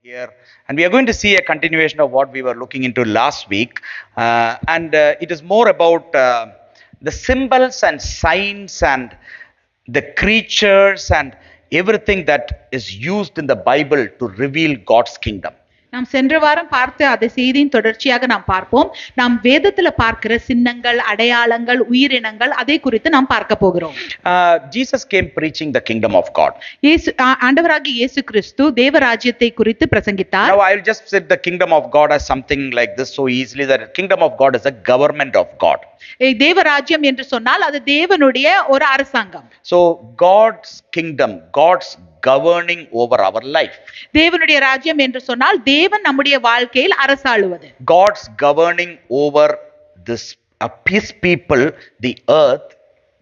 Here, and we are going to see a continuation of what we were looking into last week, and it is more about the symbols and signs and the creatures and everything that is used in the Bible to reveal God's kingdom. நாம் சென்ற வாரம் பார்த்த அதை செய்தியின் தொடர்ச்சியாக நாம் பார்ப்போம். நாம் வேதத்துல பார்க்கிற சின்னங்கள், அடையாளங்கள், உயிரினங்கள் அதை குறித்து நாம் பார்க்க போகிறோம். Jesus came preaching the kingdom of God. ஆண்டவராகிய இயேசு கிறிஸ்து தேவராஜ்யத்தை குறித்து பிரசங்கித்தார். Now I will just set the kingdom of God as something like this so easily, that kingdom of God is a government of God. தேவராஜ்யம் என்று சொன்னால் அது தேவனுடைய ஒரு அரசாங்கம். So God's kingdom, God's governing over our life. தேவனுடைய ராஜ்யம் என்று சொன்னால் தேவன் நம்முடைய வாழ்க்கையில் அரசாளுவது. God's governing over this his people, the earth,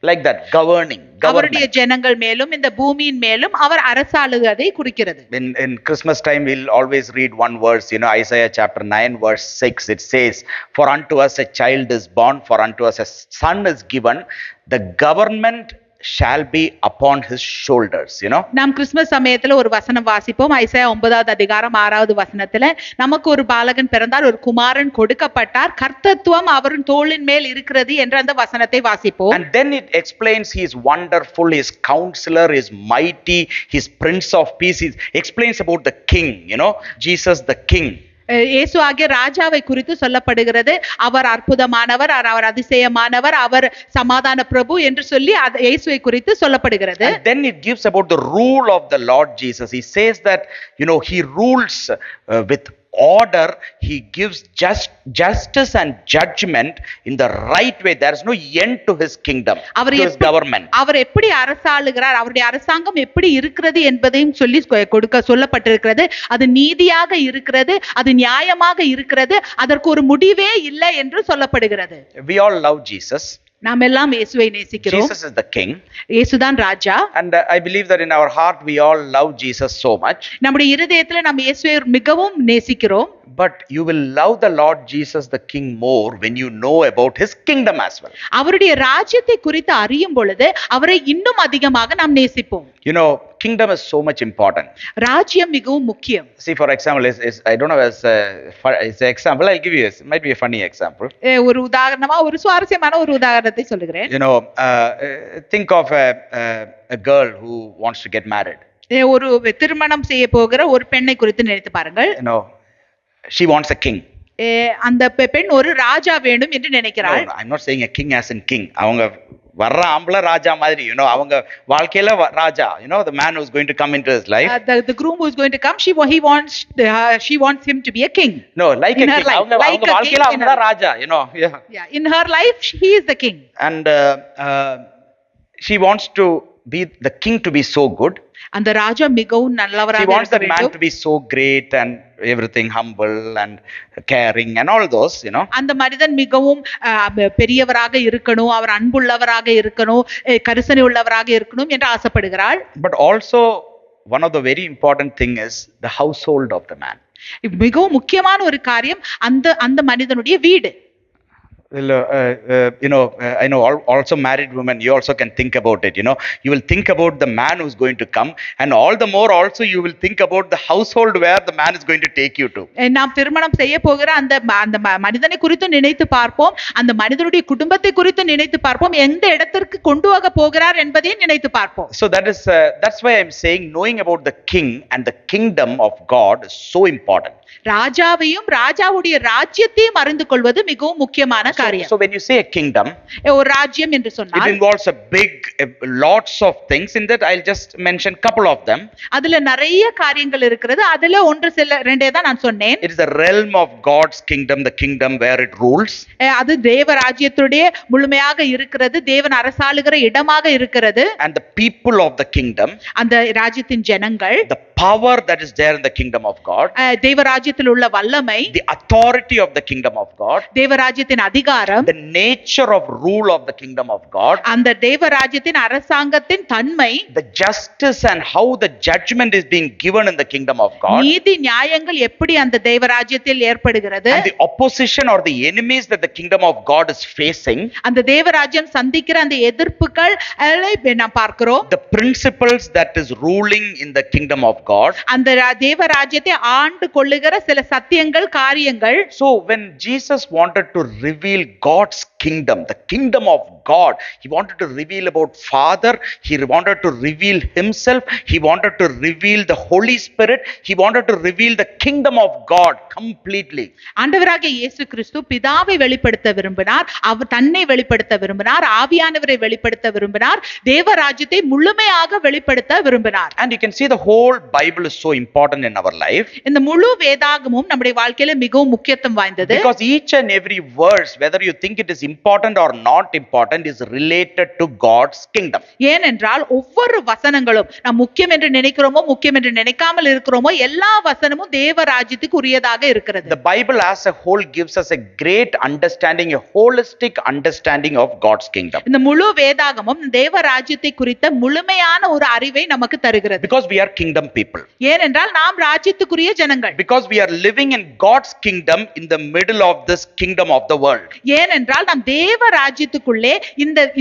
like that, governing. அவருடைய ஜனங்கள் மேலும் இந்த பூமியின் மேலும் அவர் அரசாளுவதை குறிக்கிறது. In Christmas time we'll always read one verse, Isaiah chapter 9 verse 6. It says, "For unto us a child is born, for unto us a son is given, the government shall be upon his shoulders." நாம் Christmas சமயத்துல ஒரு வசனம் வாசிப்போம். Isaiah 9வது அதிகாரம் 6வது வசனத்துல, நமக்கு ஒரு பாலகன் பிறந்தார், ஒரு குமாரன் கொடுக்கப்பட்டார், கர்த்தத்துவம் அவரின் தோளின் மேல் இருக்கிறது என்ற அந்த வசனத்தை வாசிப்போம். And then it explains he is wonderful, he is counselor, he is mighty, he is prince of peace. It explains about the king, Jesus the king. இயேசு ஆகிய ராஜாவை குறித்து சொல்லப்படுகிறது. அவர் அற்புதமானவர், அவர் அதிசயமானவர், அவர் சமாதான பிரபு என்று சொல்லி இயேசுவை குறித்து சொல்லப்படுகிறது. And then it gives about the rule of the Lord Jesus. He says that he rules with order. He gives justice and judgment in the right way. There is no end to his kingdom, to his government. அவர் எப்படி அரசாளுகிறார், அவருடைய அரசாங்கம் எப்படி இருக்கிறது என்பதையும் சொல்லி சொல்லப்பட்டிருக்கிறது. அது நீதியாக இருக்கிறது, அது நியாயமாக இருக்கிறது, அதற்கு ஒரு முடிவே இல்லை என்று சொல்லப்படுகிறது. We all love Jesus. நாம் எல்லாம் இயேசுவை நேசிக்கிறோம். Jesus is the king. இயேசுதான் ராஜா. And I believe that in our heart we all love Jesus so much. நம்முடைய இருதயத்துல நாம் இயேசுவை மிகவும் நேசிக்கிறோம். But you will love the Lord Jesus the King more when you know about his kingdom as well. அவருடைய ராஜ்யத்தை குறித்து அறியும் பொழுது அவரை இன்னும் அதிகமாக நாம் நேசிப்போம். Kingdom is so much important. ராஜ்யம் மிகவும் முக்கியம். See, for example, I don't know as an example, I'll give you it might be a funny example. ஒரு உதாரணமா ஒரு சுவாரஸ்யமான ஒரு உதாரணத்தை சொல்லுகிறேன். Think of a girl who wants to get married. ஒரு திருமணம் செய்ய போகிற ஒரு பெண்ணை குறித்து நினைத்து பாருங்கள். She wants a king. அந்த பெண் ஒரு ராஜா வேண்டும் என்று நினைக்கிறாள். I'm not saying a king as in king. அவங்க வர்ற ஆம்பளை ராஜா மாதிரி, அவங்க வாழ்க்கையில ராஜா, the man who is going to come into his life. The groom who is going to come, she wants him to be a king. No, like a king. அவங்க வாழ்க்கையில அவங்க தான் ராஜா, Yeah, in her life he is the king. And she wants to be the king to be so good. அந்த ராஜா மிகவும் நல்லவராக இருக்க வேண்டும். She wants the man to be so great and everything, humble and caring and all those, அந்த மனிதன் மிகவும் பெரியவராக இருக்கணும், அவர் அன்புள்ளவராக இருக்கணும், கரிசனை உள்ளவராக இருக்கணும் என்று ஆசைப்படுகிறாள். But also one of the very important thing is the household of the man. மிகவும் முக்கியமான ஒரு காரியம் அந்த மனிதனுடைய வீடு. I know also married women, you also can think about it. You will think about the man who's going to come, and all the more also you will think about the household where the man is going to take you to. நாம் திருமணம் செய்ய போகிற அந்த மனிதனை குறித்து நினைத்து பார்ப்போம், அந்த மனிதனுடைய குடும்பத்தை குறித்து நினைத்து பார்ப்போம், எந்த இடத்திற்கு கொண்டு போக போகிறார் என்பதையும் நினைத்து பார்ப்போம். So that's why I'm saying knowing about the king and the kingdom of God is so important. ராஜாவையும் ராஜாவுடைய ராஜ்யத்தையும் அறிந்து கொள்வது மிகவும் முக்கியமான காரியம். So when you say a kingdom, ஒரு ராஜ்யம் என்று சொன்னால் it involves lots of things. In that I'll just mention couple of them. அதுல நிறைய காரியங்கள் இருக்கிறது. அதுல ரெண்டே தான் நான் சொன்னேன். It is the realm of God's kingdom, the kingdom where it rules. அது தேவ ராஜ்யத்துடைய முழுமையாக இருக்கிறது, தேவன் அரசாளுகிற இடமாக இருக்கிறது. And the people of the kingdom, அந்த ராஜ்யத்தின் ஜனங்கள், the power that is there in the kingdom of God, தேவ ராஜ்யத்தில் உள்ள வல்லமை, the authority of the kingdom of God, தேவ ராஜ்யத்தின் அதிகாரம், அதிகாரம், the nature of rule of the kingdom of God, அந்த தேவராஜ்யத்தின் அரசாங்கத்தின் தன்மை, the justice and how the judgment is being given in the kingdom of God, நீதி நியாயங்கள் எப்படி அந்த தேவராஜ்யத்தில் ஏற்படுகிறது, and the opposition or the enemies that the kingdom of God is facing, அந்த தேவராஜ்யம் சந்திக்கிற அந்த எதிர்ப்புகள் நாம் பார்க்கிறோம். the principles that is ruling in the kingdom of God. அந்த தேவராஜ்யத்தை ஆண்டு கொள்ளுகிற சில சத்தியங்கள், காரியங்கள். So when Jesus wanted to reveal God's kingdom, the kingdom of God, he wanted to reveal about Father, he wanted to reveal himself, he wanted to reveal the Holy Spirit, he wanted to reveal the kingdom of God completely. ஆண்டவராகிய இயேசு கிறிஸ்து பிதாவை வெளிப்படுத்த விரும்பினார், அவர் தன்னை வெளிப்படுத்த விரும்பினார், ஆவியானவரை வெளிப்படுத்த விரும்பினார், தேவராஜ்யத்தை முழுமையாக வெளிப்படுத்த விரும்பினார். And you can see the whole Bible is so important in our life. இந்த முழு வேதாகமும் நம்முடைய வாழ்க்கையில மிகவும் முக்கியத்துவம் வாய்ந்தது. Because each and every verse, whether you think it is important or not important, is related to God's kingdom. ஏனென்றால் ஒவ்வொரு வசனங்களும் நாம் முக்கியம் என்று நினைக்கிறோமோ, முக்கியம் என்று நினைக்காமல் இருக்கிறோமோ, எல்லா வசனமும் தேவராஜ்யத்துக்கு உரியதாக இருக்கிறது. The Bible as a whole gives us a great understanding, a holistic understanding of God's kingdom. இந்த முழு வேதாகமும் தேவராஜ்யத்தை குறித்த முழுமையான ஒரு அறிவை நமக்கு தருகிறது. Because we are kingdom people. ஏனென்றால் நாம் ராஜ்யத்துக்குரிய ஜனங்கள். Because we are living in God's kingdom in the middle of this kingdom of the world. ஏனென்றால் நாம் தேவ ராஜ்யத்துக்குள்ளே,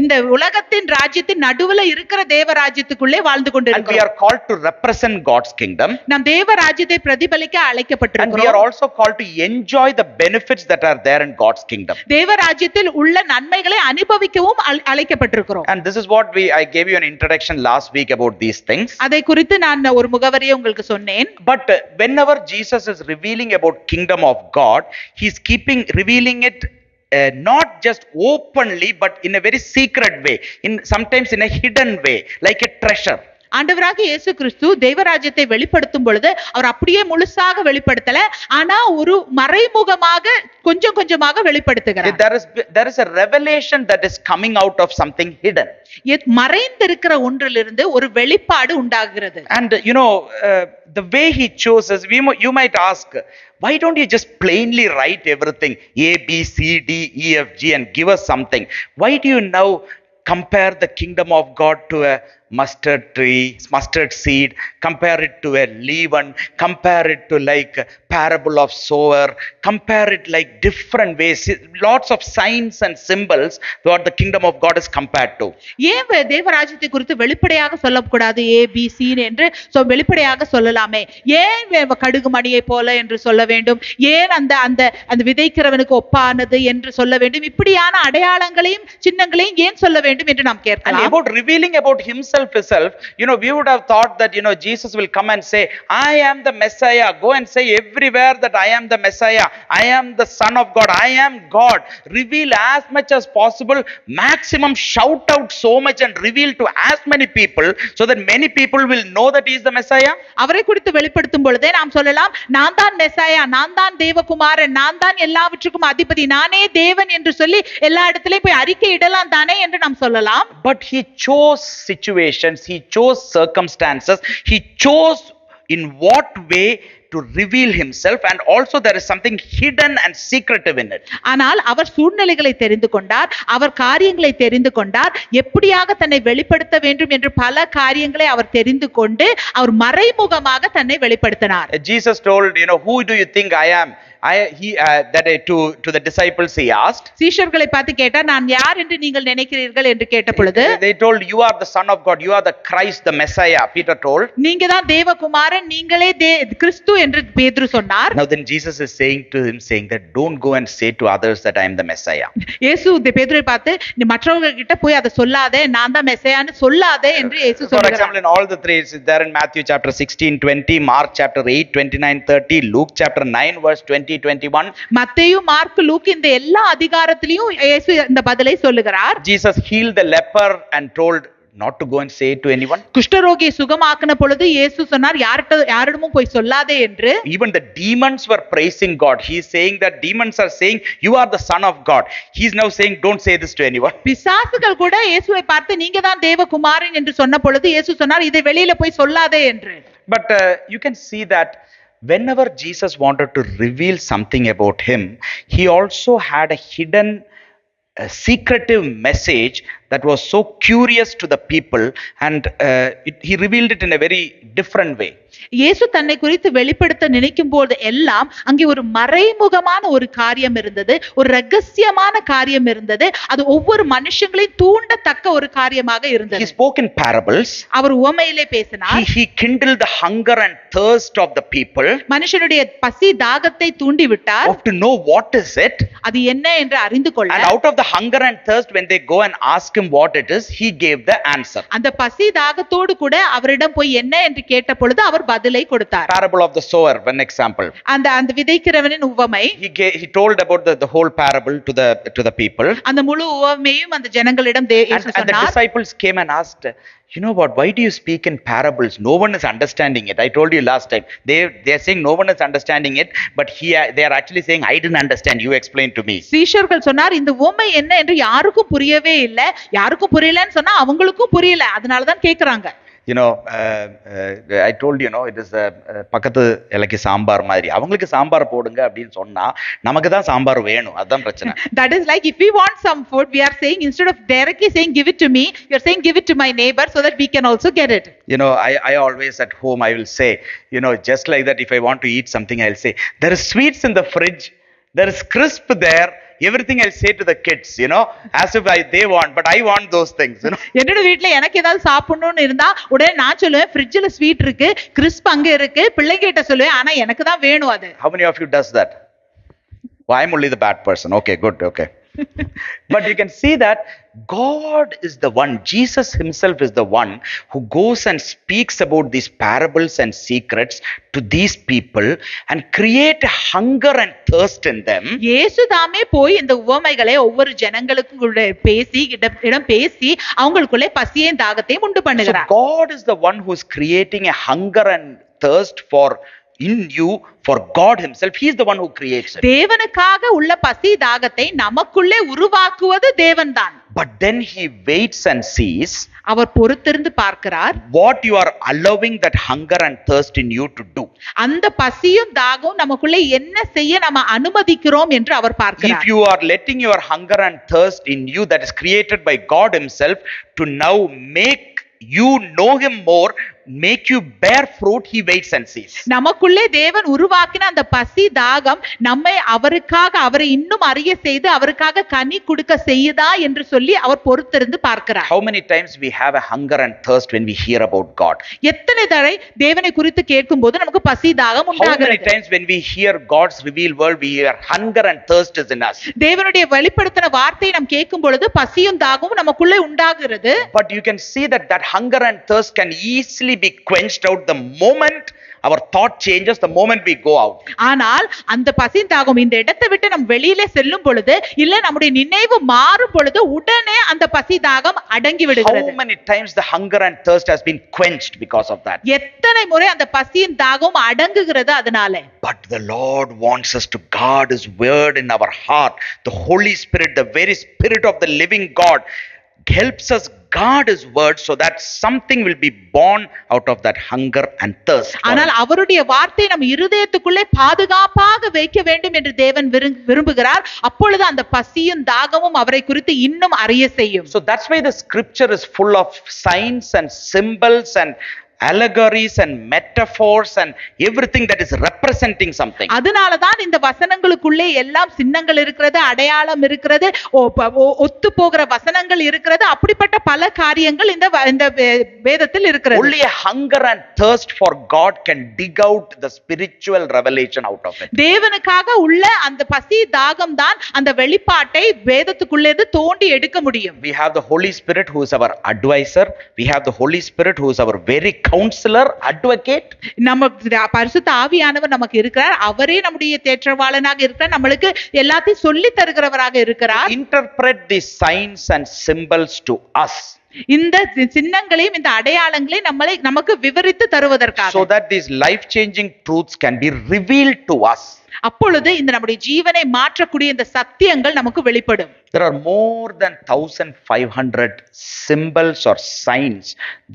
இந்த உலகத்தின் ராஜ்யத்தின் நடுவுல இருக்கிற தேவ ராஜ்யத்துக்குள்ளே வாழ்ந்து And we கொண்டிருக்கிறோம். are called to represent God's kingdom. நாம் தேவ ராஜ்யத்தை பிரதிபலிக்க And we are அழைக்கப்பட்டிருக்கிறோம். also called to enjoy the benefits that are there in God's kingdom. தேவ ராஜ்யத்தில் உள்ள நன்மைகளை அனுபவிக்கவும் அழைக்கப்பட்டிருக்கிறோம். And this is what I gave you an introduction last week about these things. அதை குறித்து நான் ஒரு முகவரியை உங்களுக்கு சொன்னேன். But whenever Jesus is revealing about kingdom of God, he's revealing it not just openly, but in a very secret way, sometimes in a hidden way, like a treasure. ஆண்டவராகிய இயேசு கிறிஸ்து தேவராஜ்யத்தை வெளிப்படுத்தும் பொழுது அவர் அப்படியே முழுசாக வெளிப்படுத்தல, ஆனா ஒரு மறைமுகமாக கொஞ்சம் கொஞ்சமாக வெளிப்படுத்துகிறார். There is a revelation that is coming out of something hidden. மறைந்திருக்கிற ஒன்றிலிருந்து ஒரு வெளிப்பாடு உண்டாகிறது. And the way he chooses, you might ask, why don't you just plainly write everything A, B, C, D, E, F, G and give us something? Why do you now compare the kingdom of God to a mustard seed, compare it to a leaven, compare it to like parable of sower, compare it like different ways, lots of signs and symbols what the kingdom of God is compared to. ஏன் தேவராஜ்யத்தை குறித்து வெளிப்படையாக சொல்லக்கூடாது A, B, C என்று வெளிப்படையாக சொல்லலாமே? ஏன் கடுகு மணியை போல என்று சொல்ல வேண்டும்? ஏன் அந்த விதைக்கிறவனுக்கு ஒப்பானது என்று சொல்ல வேண்டும்? இப்படியான அடையாளங்களையும் சின்னங்களையும் ஏன் சொல்ல வேண்டும் என்று நாம் கேட்கலாம். And about revealing about himself itself, we would have thought that Jesus will come and say, I am the Messiah. Go and say everywhere that I am the Messiah, I am the Son of God, I am God. Reveal as much as possible, maximum shout out so much and reveal to as many people so that many people will know that he is the Messiah. அவரை குறித்து வெளிப்படுத்தும் பொழுதே நாம் சொல்லலாம், நான் தான் மெசாயா, நான் தான் தேவகுமாரன், நான் தான் எல்லாவற்றுக்கும் அதிபதி, நானே தேவன் என்று சொல்லி எல்லா இடத்திலேயும் போய் அறிக்கை இடலாம் தானே என்று நாம் சொல்லலாம். But he chose situations, he chose circumstances, he chose in what way to reveal himself, and also there is something hidden and secretive in it. ஆனால் அவர் சூழ்நிலைகளை தெரிந்து கொண்டார், அவர் காரியங்களை தெரிந்து கொண்டார், எப்படியாக தன்னை வெளிப்படுத்த வேண்டும் என்று பல காரியங்களை அவர் தெரிந்து கொண்டு அவர் மறைமுகமாக தன்னை வெளிப்படுத்தினார். Jesus told, who do you think I am? To the disciples he asked. சீஷர்களை பார்த்து கேட்டார், நான் யார் என்று நீங்கள் நினைக்கிறீர்கள் என்று கேட்ட பொழுது, they told, you are the Son of God, you are the Christ, the Messiah. Peter told, நீங்க தான் தேவகுமாரன், நீங்களே கிறிஸ்து என்று பேதுரு சொன்னார். Now then Jesus is saying to him, saying that don't go and say to others that I am the Messiah. இயேசு பேதுருவை பார்த்து, நீ மற்றவங்க கிட்ட போய் அதை சொல்லாதே, நான் தான் மெஸ்ஸியான்னு சொல்லாதே என்று இயேசு சொல்றார். For example, in all the three, it's there in Matthew chapter 16, 20, Mark chapter 8, 29, 30, Luke chapter 9 verse 20, 21. மத்தேயு, மார்க், லூக் இந்த எல்லா அதிகாரத்திலையும் இயேசு இந்த பதிலை சொல்லுகிறார். Jesus healed the leper and told not to go and say it to anyone. குஷ்டரோகியை சுகமாக்கின பொழுது இயேசு சொன்னார், யாரிடமும் போய் சொல்லாதே என்று. Even the demons were praising God. He is saying that demons are saying you are the Son of God. He is now saying don't say this to anyone. பிசாசுகள் கூட இயேசுவை பார்த்து நீங்க தான் தேவகுமாரன் என்று சொன்ன பொழுது இயேசு சொன்னார், இதை வெளியில போய் சொல்லாதே என்று. But you can see that whenever Jesus wanted to reveal something about him, he also had a hidden a secretive message that was so curious to the people, and he revealed it in a very different way. இயேசு தன்னை குறித்து வெளிப்படுத்த நினைக்கும் போது எல்லாம் அங்கே ஒரு மறைமுகமான ஒரு காரியம் இருந்தது, ஒரு ரகசியமான காரியம் இருந்தது. அது ஒவ்வொரு மனுஷங்களையும் தூண்டத்தக்க ஒரு காரியமாக He இருந்தது. spoke in parables. அவர் உவமையிலே பேசினார். He kindled the hunger and thirst of the people, மனுஷனுடைய பசி தாகத்தை தூண்டி விட்டார். to know what is it, அது என்ன என்று அறிந்து கொள்ள. and out of the hunger and thirst, when they go and ask him what it is, he gave the answer. அந்த பசி தாகத்தோடு கூட அவரிடம் போய் என்ன என்று கேட்ட பொழுது அவர் பதிலை கொடுத்தார். Parable of the sower, one example. அந்த விதைக்கிறவனின் உவமை. He told about the whole parable to the people. அந்த முழு உவமையும் அந்த ஜனங்களிடம் இயேசு And the சொன்னார். disciples came and asked, you know what, why do you speak in parables? No one is understanding it. I told you last time. They are saying no one is understanding it, but they are actually saying, I didn't understand, you explain to me. சீஷர்கள் சொன்னார், இந்த உவமை என்ன என்று யாருக்கும் புரியவே இல்ல, யாருக்கும் புரியலன்னு சொன்னா அவங்களுக்கும் புரியல, அதனாலதான் கேக்குறாங்க. You know, I told you, it is பக்கத்து இலைக்கு சாம்பார் மாதிரி. அவங்களுக்கு சாம்பார் போடுங்க அப்படின்னு சொன்னா நமக்கு தான் சாம்பார் வேணும், அதான் பிரச்சனை. That is like if we want some food, we are saying instead of directly saying give it to me, you are saying give it to my neighbor so that we can also get it. I always at home I will say, just like that, if I want to eat something, I'll say there is sweets in the fridge, there is crisp there, everything I'll say to the kids, as if they want, but I want those things. என்னோட வீட்ல எனக்கு ஏதாவது சாப்பிடணும்னு இருந்தா உடனே நான் சொல்லுவேன் ஃப்ரிட்ஜ்ல ஸ்வீட் இருக்கு, கிறிஸ்ப் அங்க இருக்கு, பிள்ளைங்க கிட்ட சொல்லுவேன், ஆனா எனக்கு தான் வேணும் அது. How many of you does that? Well, I'm only the bad person. Okay, good, okay. But you can see that God is the one, Jesus himself is the one who goes and speaks about these parables and secrets to these people and create a hunger and thirst in them. இயேசு தாமே போய் இந்த உவமைகளை ஒவ்வொரு ஜனங்களுக்குள்ள பேசி இடம் பேசி அவங்களுக்குள்ளே பசியையும் தாகத்தையும் உண்டு So பண்ணுகிறார். God is the one who is creating a hunger and thirst in you for God himself. He is the one who creates it. தேவனுக்காக உள்ள பசி தாகத்தை நமக்குள்ளே உருவாக்குவது தேவன்தான். But then he waits and sees அவர் பொறுத்திருந்து பார்க்கிறார் what you are allowing that hunger and thirst in you to do. அந்த பசியும் தாகமும் நமக்குள்ளே என்ன செய்ய நம்ம அனுமதிக்கிறோம் என்று அவர் If பார்க்கிறார். you are letting your hunger and thirst in you that is created by God himself to now make you know him more, make you bear fruit, he waits and sees. நமக்குள்ளே தேவன் உருவாக்கின அந்த பசி தாகம் நம்மை அவரை இன்னும் அறிய செய்து அவருக்காக கனி கொடுக்க செய்யுதா என்று சொல்லி அவர் பொறுத்திருந்து பார்க்கிறார். How many times we have a hunger and thirst when we hear about God? எத்தனை தடவை தேவனை குறித்து கேட்கும்போது நமக்கு பசி தாகம் How many உண்டாகிறது? times when we hear God's revealed word, we hear hunger and thirst is in us? தேவனுடைய வெளிப்படுத்தின வார்த்தையை நாம் கேட்கும் பொழுது பசியும் தாகமும் நமக்குள்ளே உண்டாகிறது. But you can see that hunger and thirst can easily be quenched out the moment our thought changes, the moment we go out. ஆனால் அந்த பசியும் தாகம் இந்த இடத்தை விட்டு நம்ம வெளியிலே செல்லும் பொழுது இல்ல நம்முடைய நினைவு மாறும் பொழுது உடனே அந்த பசி தாகம் அடங்கி விடுகிறது. How many times the hunger and thirst has been quenched because of that? எத்தனை முறை அந்த பசியும் தாகம் அடங்குகிறது அதனால. But the Lord wants us to guard his word in our heart. The Holy Spirit, the very Spirit of the living God, helps us guard his word so that something will be born out of that hunger and thirst. ஆனால் அவருடைய வார்த்தை நம் இருதயத்துக்குள்ளே பாதுகாப்பாக வைக்க வேண்டும் என்று தேவன் விரும்புகிறார். அப்பொழுது அந்த பசியும் தாகமும் அவரை குறித்து இன்னும் அறிய செய்யும். So that's why the scripture is full of signs and symbols and allegories and metaphors and everything that is representing something. அதனாலதான் இந்த வசனங்களுக்குள்ளே எல்லாம் சின்னங்கள் இருக்கிறது, அடையாளம் இருக்கிறது, ஒத்து போகிற வசனங்கள் இருக்கிறது, அப்படிப்பட்ட பல காரியங்கள் இந்த வேதத்தில் இருக்கிறது. Only a hunger and thirst for God can dig out the spiritual revelation out of it. தேவனுக்காக உள்ள அந்த பசி தாகம் தான் அந்த வெளிப்பாட்டை வேதத்துக்குள்ளே இருந்து தோண்டி எடுக்க முடியும். We have the Holy Spirit who is our advisor. We have the Holy Spirit who is our very counselor, advocate. நம்ம பரிசுத்த ஆவியானவர் நமக்கு இருக்கிறார். அவரே நம்முடைய தேற்றவாளனாக இருக்கிறார். நம்மளுக்கு எல்லாத்தையும் சொல்லி தருகிறவராக இருக்கிறார். Interpret these signs and symbols to us. இந்த சின்னங்களையும் இந்த அடையாளங்களையும் நமக்கு விவரித்து தருவதற்காக. So that these life changing truths can be revealed to us. அப்பொழுது இந்த நம்முடைய ஜீவனை மாற்றக்கூடிய இந்த சத்தியங்கள் நமக்கு வெளிப்படும். There are more than 1500 symbols or signs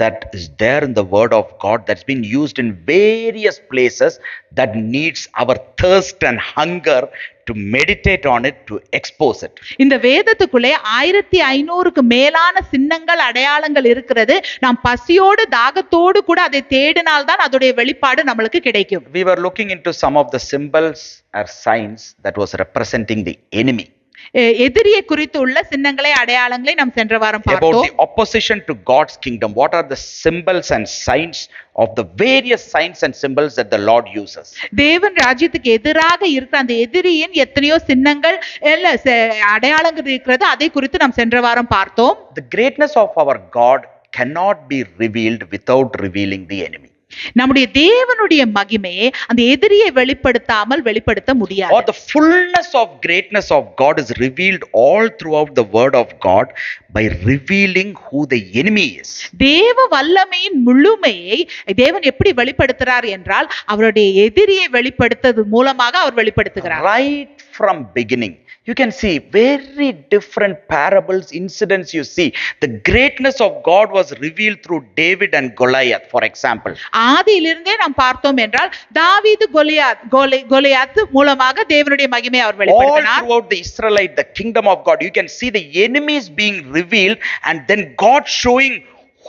that is there in the word of God that's been used in various places that needs our thirst and hunger to meditate on it, to expose it. இந்த வேதத்துக்குள்ளே 1500க்கு மேலான சின்னங்கள் அடையாளங்கள் இருக்கிறது. நாம் பசியோடு தாகத்தோடு கூட அதை தேடினால்தான் அதோடைய வெளிப்பாடு நம்மளுக்கு கிடைக்கும். We were looking into some of the symbols or signs that was representing the enemy. எதிரியை குறித்து உள்ள சின்னங்களை அடையாளங்களை நாம் சென்ற வாரம் About பார்த்தோம். the opposition to God's kingdom. What are the symbols and signs of the various signs and symbols that the Lord uses? தேவன் ராஜ்யத்துக்கு எதிராக இருக்கிற அந்த எதிரியின் எத்தனையோ சின்னங்கள் அடையாளங்கள் இருக்கிறது. அதை குறித்து நாம் சென்ற வாரம் பார்த்தோம். The greatness of our God cannot be revealed without revealing the enemy. நம்முடைய தேவனுடைய மகிமையை அந்த எதிரியை வெளிப்படுத்தாமல் வெளிப்படுத்த முடியாது. Or the fullness of greatness of God is revealed all throughout the word of God by revealing who the enemy is. தேவ வல்லமையின் முழுமையை தேவன் எப்படி வெளிப்படுத்துறார் என்றால் அவருடைய எதிரியை வெளிப்படுத்தது மூலமாக அவர் வெளிப்படுத்துகிறார். Right from beginning you can see very different parables, incidents. You see the greatness of God was revealed through David and Goliath, for example. ஆதியிலிருந்தே நாம் பார்த்தோம் என்றால் தாவீது கோலியாத் மூலமாக தேவனுடைய மகிமையை அவர் All வெளிப்படுத்தினார். throughout the Israelite, the kingdom of God, you can see the enemies being revealed and then God showing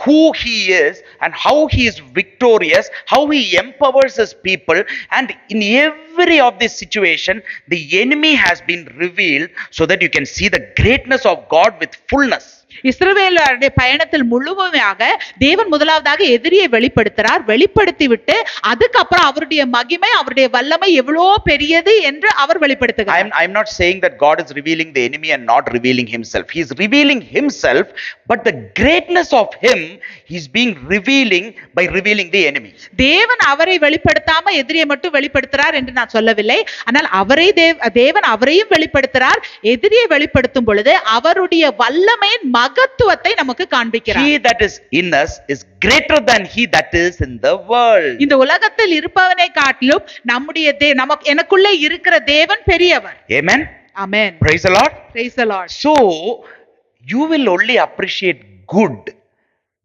who he is and how he is victorious, how he empowers his people, and in every of this situation the enemy has been revealed so that you can see the greatness of God with fullness. இஸ்ரவேலருடைய பயணத்தில் முழுமையாக தேவன் முதலாவதாக எதிரியை வெளிப்படுத்துறார். வெளிப்படுத்தி விட்டு அதுக்கப்புறம் அவருடைய மகிமை அவருடைய வல்லமை எவ்வளவு பெரியது என்று அவர் வெளிப்படுத்துகிறார். I'm not saying that God is revealing the enemy and not revealing himself. He is revealing himself, but the greatness of him is being revealing by revealing the enemy. தேவன் அவரை வெளிப்படுத்தாம எதிரியை மட்டும் வெளிப்படுத்துறார் என்று நான் சொல்லவில்லை. ஆனால் தேவன் அவரையும் வெளிப்படுத்துறார். எதிரியை வெளிப்படுத்தும் பொழுது அவருடைய வல்லமையின் மகத்துவத்தை நமக்கு காண்பிக்கிறார். He that is in us is greater than he that is in the world. இந்த உலகத்தில் இருப்பவனை காட்டிலும் நம்முடைய எனக்குள்ளே இருக்கிற தேவன் பெரியவர். Amen. Amen. Praise the Lord. Praise the Lord. So you will only appreciate good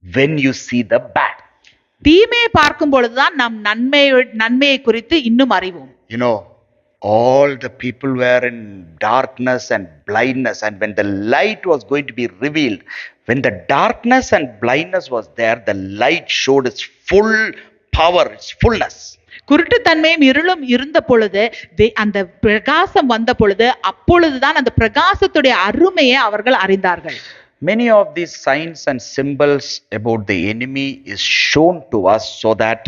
when you see the bad. தீமையை பார்க்கும் பொழுதுதான் நாம் நன்மையை குறித்து இன்னும் அறிவோம். You know, all the people were in darkness and blindness, and when the light was going to be revealed, when the darkness and blindness was there, the light showed its full power, its fullness. குருட்டுத்தன்மையும் இருளும் இருந்த பொழுது அந்த பிரகாசம் வந்த பொழுது அப்பொழுதுதான் அந்த பிரகாசத்துடைய அருமையை அவர்கள் அறிந்தார்கள். Many of these signs and symbols about the enemy is shown to us so that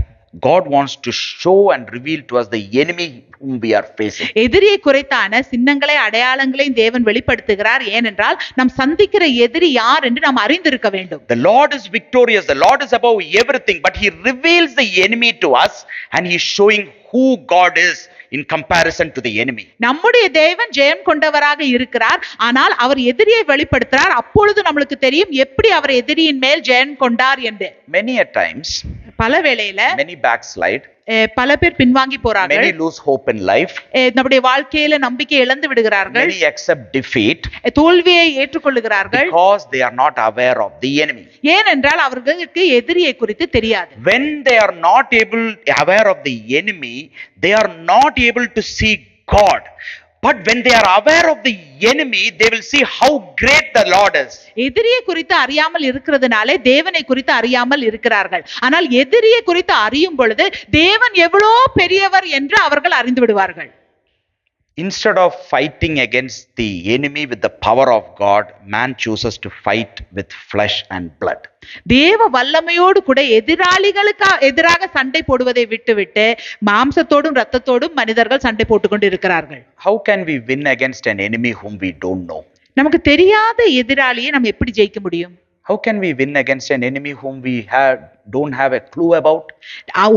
God wants to show and reveal to us the enemy whom we are facing. எதிரியை குறித்தான சின்னங்களை அடையாளங்களையும் தேவன் வெளிப்படுத்துகிறார். ஏனென்றால் நாம் சந்திக்கிற எதிரி யார் என்று நாம் அறிந்திருக்க வேண்டும். The Lord is victorious. The Lord is above everything, but he reveals the enemy to us and he is showing who God is in comparison to the enemy. நம்முடைய தேவன் ஜெயம் கொண்டவராக இருக்கிறார். ஆனால் அவர் எதிரியை வெளிப்படுத்துறார். அப்பொழுது நமக்கு தெரியும் எப்படி அவர் எதிரியின் மேல் ஜெயம் கொண்டார் என்று. Many a times, பல வேளையில many backslide, பல பேர் பின்வாங்கி போறார்கள். many lose hope in life, நம்முடைய வாழ்க்கையில நம்பிக்கை இழந்து விடுகிறார்கள். many accept defeat தோல்வியை ஏற்றுக்கொள்கிறார்கள் because they are not aware of the enemy. ஏனென்றால் அவர்களுக்கு எதிரியை குறித்து தெரியாது. When they are not aware of the enemy, they are not able to see God. But when they are aware of the enemy, they will see how great the Lord is. எதிரியை குறித்து அறியாமல் இருக்கிறதுனாலே தேவனை குறித்து அறியாமல் இருக்கிறார்கள். ஆனால் எதிரியை குறித்து அறியும் பொழுது தேவன் எவ்வளவு பெரியவர் என்று அவர்கள் அறிந்து விடுவார்கள். Instead of fighting against the enemy with the power of God, man chooses to fight with flesh and blood. தேவ வல்லமையோடு கூட எதிராளிகளுக்கு எதிராக சண்டை போடுவதை விட்டுவிட்டு மாம்சத்தோடும் இரத்தத்தோடும் மனிதர்கள் சண்டை போட்டுக்கொண்டு இருக்கிறார்கள். How can we win against an enemy whom we don't know? நமக்கு தெரியாத எதிராளியை நம்ம எப்படி ஜெயிக்க முடியும்? How can we win against an enemy whom we don't have a clue about?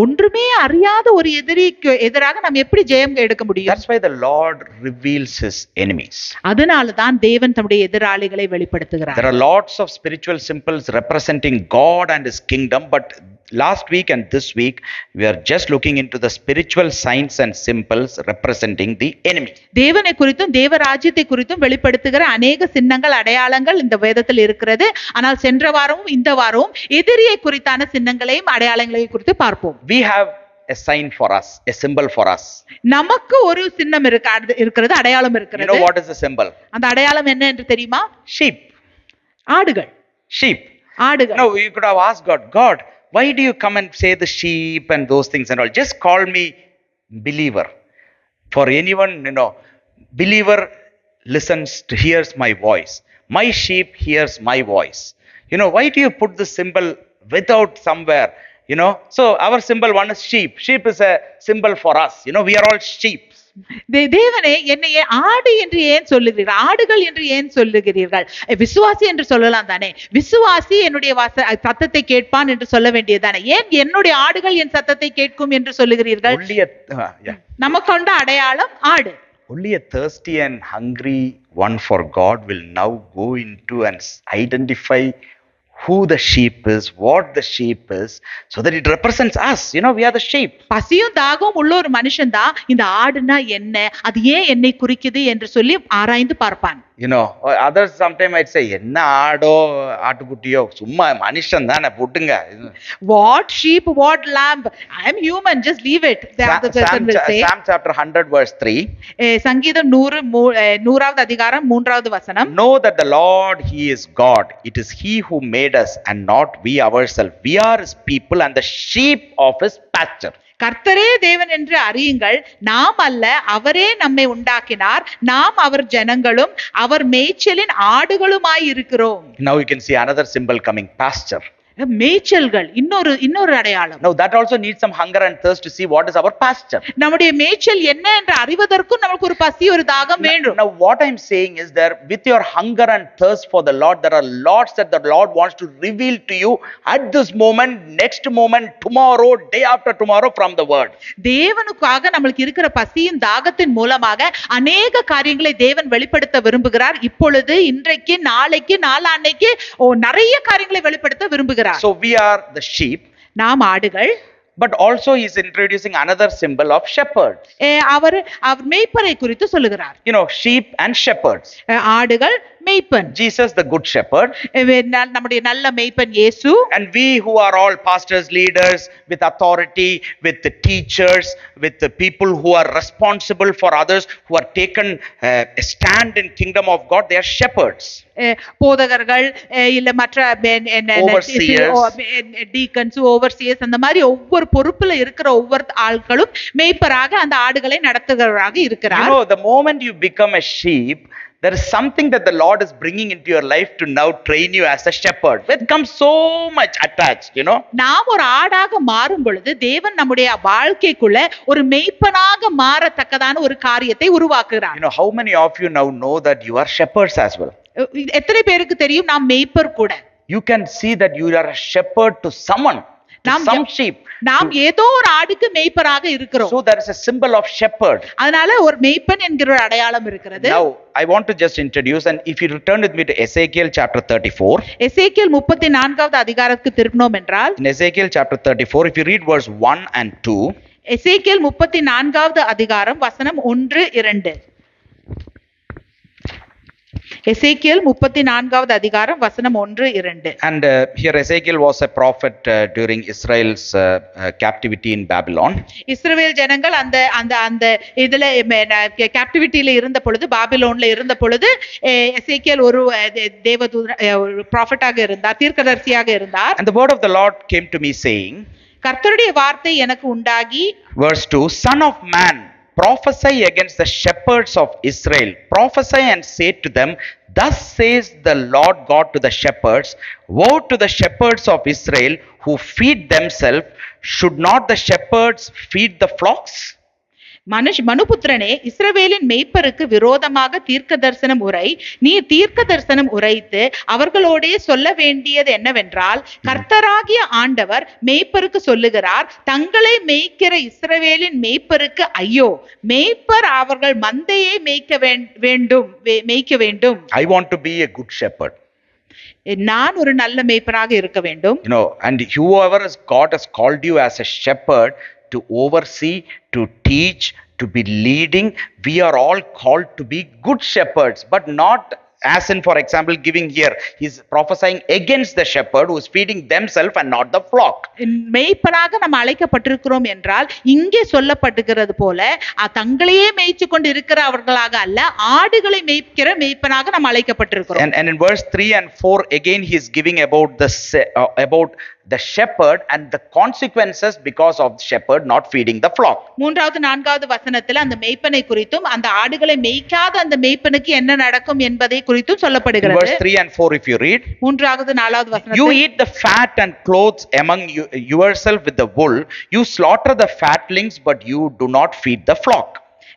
ஒன்றுமே அறியாத ஒரு எதிரிக்கு எதிராக நாம் எப்படி ஜெயம் எடுக்க முடியும்? That's why the Lord reveals his enemies. அதனால தான் தேவன் தம்முடைய எதிராளிகளை வெளிப்படுத்துகிறார். There are lots of spiritual symbols representing God and his kingdom, but last week and this week we are just looking into the spiritual signs and symbols representing the enemy. தேவனை குறித்தும் தேவ ராஜ்யத்தை குறித்தும் வெளிப்படுத்துகிற அநேக சின்னங்கள் அடையாளங்கள் இந்த வேதத்தில் இருக்கிறது. ஆனால் சென்ற வாரமும் இந்த வாரமும் எதிரியை குறித்தான சின்னங்களையும் அடையாளங்களையும் குறித்து பார்ப்போம். We have a sign for us, a symbol for us. நமக்கு ஒரு சின்னம் இருக்கிறது, அடையாளம் You இருக்கிறது. know what is the symbol? அந்த அடையாளம் என்ன என்று தெரியுமா? Sheep. ஆடுகள். Sheep. ஆடுகள். No, you could have asked God, God, why do you come and say the sheep and those things and all? Just call me believer. For anyone, believer listens to, hears my voice. My sheep hears my voice. Why do you put the symbol without somewhere? So our symbol one is sheep. Sheep is a symbol for us. We are all sheep. தேவனே, என்னை ஆடு என்று ஏன் சொல்லுகிறீர்கள்? ஆடுகள் என்று ஏன் சொல்லுகிறீர்கள்? விசுவாசி என்று சொல்லலாம் தானே? விசுவாசி என்னுடைய சத்தத்தை கேட்பான் என்று சொல்ல வேண்டியதுதானே? ஏன் என்னுடைய ஆடுகள் என் சத்தத்தை கேட்கும் என்று சொல்லுகிறீர்கள்? நமக்கொண்ட அடையாளம் ஆடு. Only a thirsty and hungry one for God will now go into and identify who the sheep is, what the sheep is, so that it represents us. We are the sheep. பசியும் தாகம் உள்ள ஒரு மனுஷன் தான் இந்த ஆடுனா என்ன, அது ஏன் என்னை குறிக்குது என்று சொல்லி ஆராய்ந்து பார்ப்பான். Others sometimes might say, என்ன ஆடோ ஆட்டுக்குட்டியோ, சும்மா மனுஷன் தானே, போட்டுங்க. What sheep, what lamb? I am human, just leave it. Psalm chapter 100 verse 3. சங்கீதம் 100வது அதிகாரம் 3வது வசனம். Know that the Lord, He is God. It is He who made us and not we ourselves. We are His people and the sheep of His pasture. கர்த்தரே தேவன் என்று அறியுங்கள், நாம் அல்ல, அவரே நம்மை உண்டாக்கினார், நாம் அவர் ஜனங்களும் அவர் மேய்ச்சலின் ஆடுகளுமாய் இருக்கிறோம். Now you can see another symbol coming, pasture. மேய்ச்சல்கள் இன்னொரு அடையாளம். Now that also needs some hunger and thirst to see what is our pasture. நம்முடைய மேய்ச்சல் என்ன என்று அறிவதற்கும் நமக்கு ஒரு பசி, ஒரு தாகம் வேண்டும். Now what I'm saying is that with your hunger and thirst for the Lord, there are lots that the Lord wants to reveal to you at this moment, next moment, tomorrow, day after tomorrow from the word. தேவனுக்காக நமக்கு இருக்கிற பசியின் தாகத்தின் மூலமாக அநேக காரியங்களை தேவன் வெளிப்படுத்த விரும்புகிறார். இப்பொழுது, இன்றைக்கு, நாளைக்கு, நாளான்னைக்கு நிறைய காரியங்களை வெளிப்படுத்த விரும்புகிறார். So we are the sheep. நாம் ஆடுகள். But also he is introducing another symbol of shepherd. அவர் மேய்ப்பரை குறித்து சொல்லுகிறார். Sheep and shepherds. ஆடுகள், மேய்ப்பன். Jesus the good shepherd. நம்முடைய நல்ல மேய்ப்பன் இயேசு. And we who are all pastors, leaders with authority, with the teachers, with the people who are responsible for others, who are taken a stand in kingdom of God, they are shepherds. போதகர்கள் இல்ல மற்ற deacons, overseers, அந்த மாதிரி ஒவ்வொரு பொறுப்புல இருக்கிற ஒவ்வொரு ஆட்களும் மேய்ப்பராக அந்த ஆடுகளை நடத்துகிறவராக இருக்கிறார். The moment you become a sheep, there is something that the Lord is bringing into your life to now train you as a shepherd. It comes so much attached, நாம் ஒரு ஆடாக மாறும் பொழுது தேவன் நம்முடைய வாழ்க்கைக்குள்ள ஒரு மேய்ப்பனாக மாறத்தக்கதான ஒரு காரியத்தை உருவாக்குகிறார். How many of you now know that you are shepherds as well? எத்தனை பேருக்கு தெரியும் நாம் மேய்ப்பர் கூட? You can see that you are a shepherd to someone. Some sheep. நாம் ஏதோ ஒரு ஆடுக்கு மேய்ப்பராக இருக்கிறோம். So there is a symbol of shepherd. அதனால ஒரு மேய்ப்பன் என்கிற ஒரு அடையாளம் இருக்கிறது. Now I want to just introduce, and if you return with me to Ezekiel chapter 34. எசேக்கியேல் 34வது அதிகாரத்துக்கு திருப்பினோம் என்றால், in Ezekiel chapter 34, if you read verse 1 and 2. எசேக்கியேல் 34வது அதிகாரம் வசனம் 1, 2. எசேக்கியேல் 34வது அதிகாரம் வசனம் 1, 2. And here Ezekiel was a prophet during Israel's captivity in Babylon. இஸ்ரவேல் ஜனங்கள் அந்த இதுல கேப்டிவிட்டில இருந்த பொழுது, பாபிலோன்ல இருந்த பொழுது எசேக்கியேல் ஒரு தேவதூதன், ப்ராஃபட்டாக இருந்தார், தீர்க்கதரிசியாக இருந்தார். And the word of the Lord came to me saying, கர்த்தருடைய வார்த்தை எனக்கு உண்டாகி, verse 2, Son of man, prophesy against the shepherds of Israel. Prophesy and say to them, Thus says the Lord God to the shepherds, Woe to the shepherds of Israel who feed themselves. Should not the shepherds feed the flocks? மனுபுத்திரனே, இஸ்ரவேலின் மேய்ப்பருக்கு விரோதமாக தீர்க்க தரிசனம் உரை. நீ தீர்க்க தரிசனம் உரைத்து அவர்களோடே சொல்ல வேண்டியது என்னவென்றால், கர்த்தராகிய ஆண்டவர் மேய்ப்பருக்கு சொல்லுகிறார், தங்களை மேய்க்கிற இஸ்ரவேலின் மேய்ப்பருக்கு ஐயோ, மேய்ப்பர் அவர்கள் மந்தையை மேய்க்க வேண்டும். I want to be a good shepherd. நான் ஒரு நல்ல மேய்ப்பராக இருக்க வேண்டும். And whoever God has called you as a shepherd to oversee, to teach, to be leading, we are all called to be good shepherds, but not As in, for example, giving here, he's prophesying against the shepherd who is feeding themselves and not the flock. மேய்ப்பராக நம்ம அழைக்கப்பட்டிருக்கிறோம் என்றால் இங்கே சொல்லப்பட்டிருக்கிறது போல தங்களையே மேய்ச்சு கொண்டு இருக்கிறவர்களாக அல்ல, ஆடுகளை மேய்க்கிற மேய்ப்பனாக நாம் அழைக்கப்பட்டிருக்கிறோம். And in verse 3 and 4 again he is giving about the shepherd and the consequences because of the shepherd not feeding the flock. மூன்றாவது நான்காவது வசனத்தில் அந்த மேய்ப்பனை குறித்தும் அந்த ஆடுகளை மேய்க்காத அந்த மேய்ப்பனுக்கு என்ன நடக்கும் என்பதை குறித்தும் சொல்லப்படுகிறது. In verse 3 and 4 if you read, மூன்றாவது நாலாவது வசனத்தில், you eat the fat and clothes among yourself with the wool, you slaughter the fatlings but you do not feed the flock.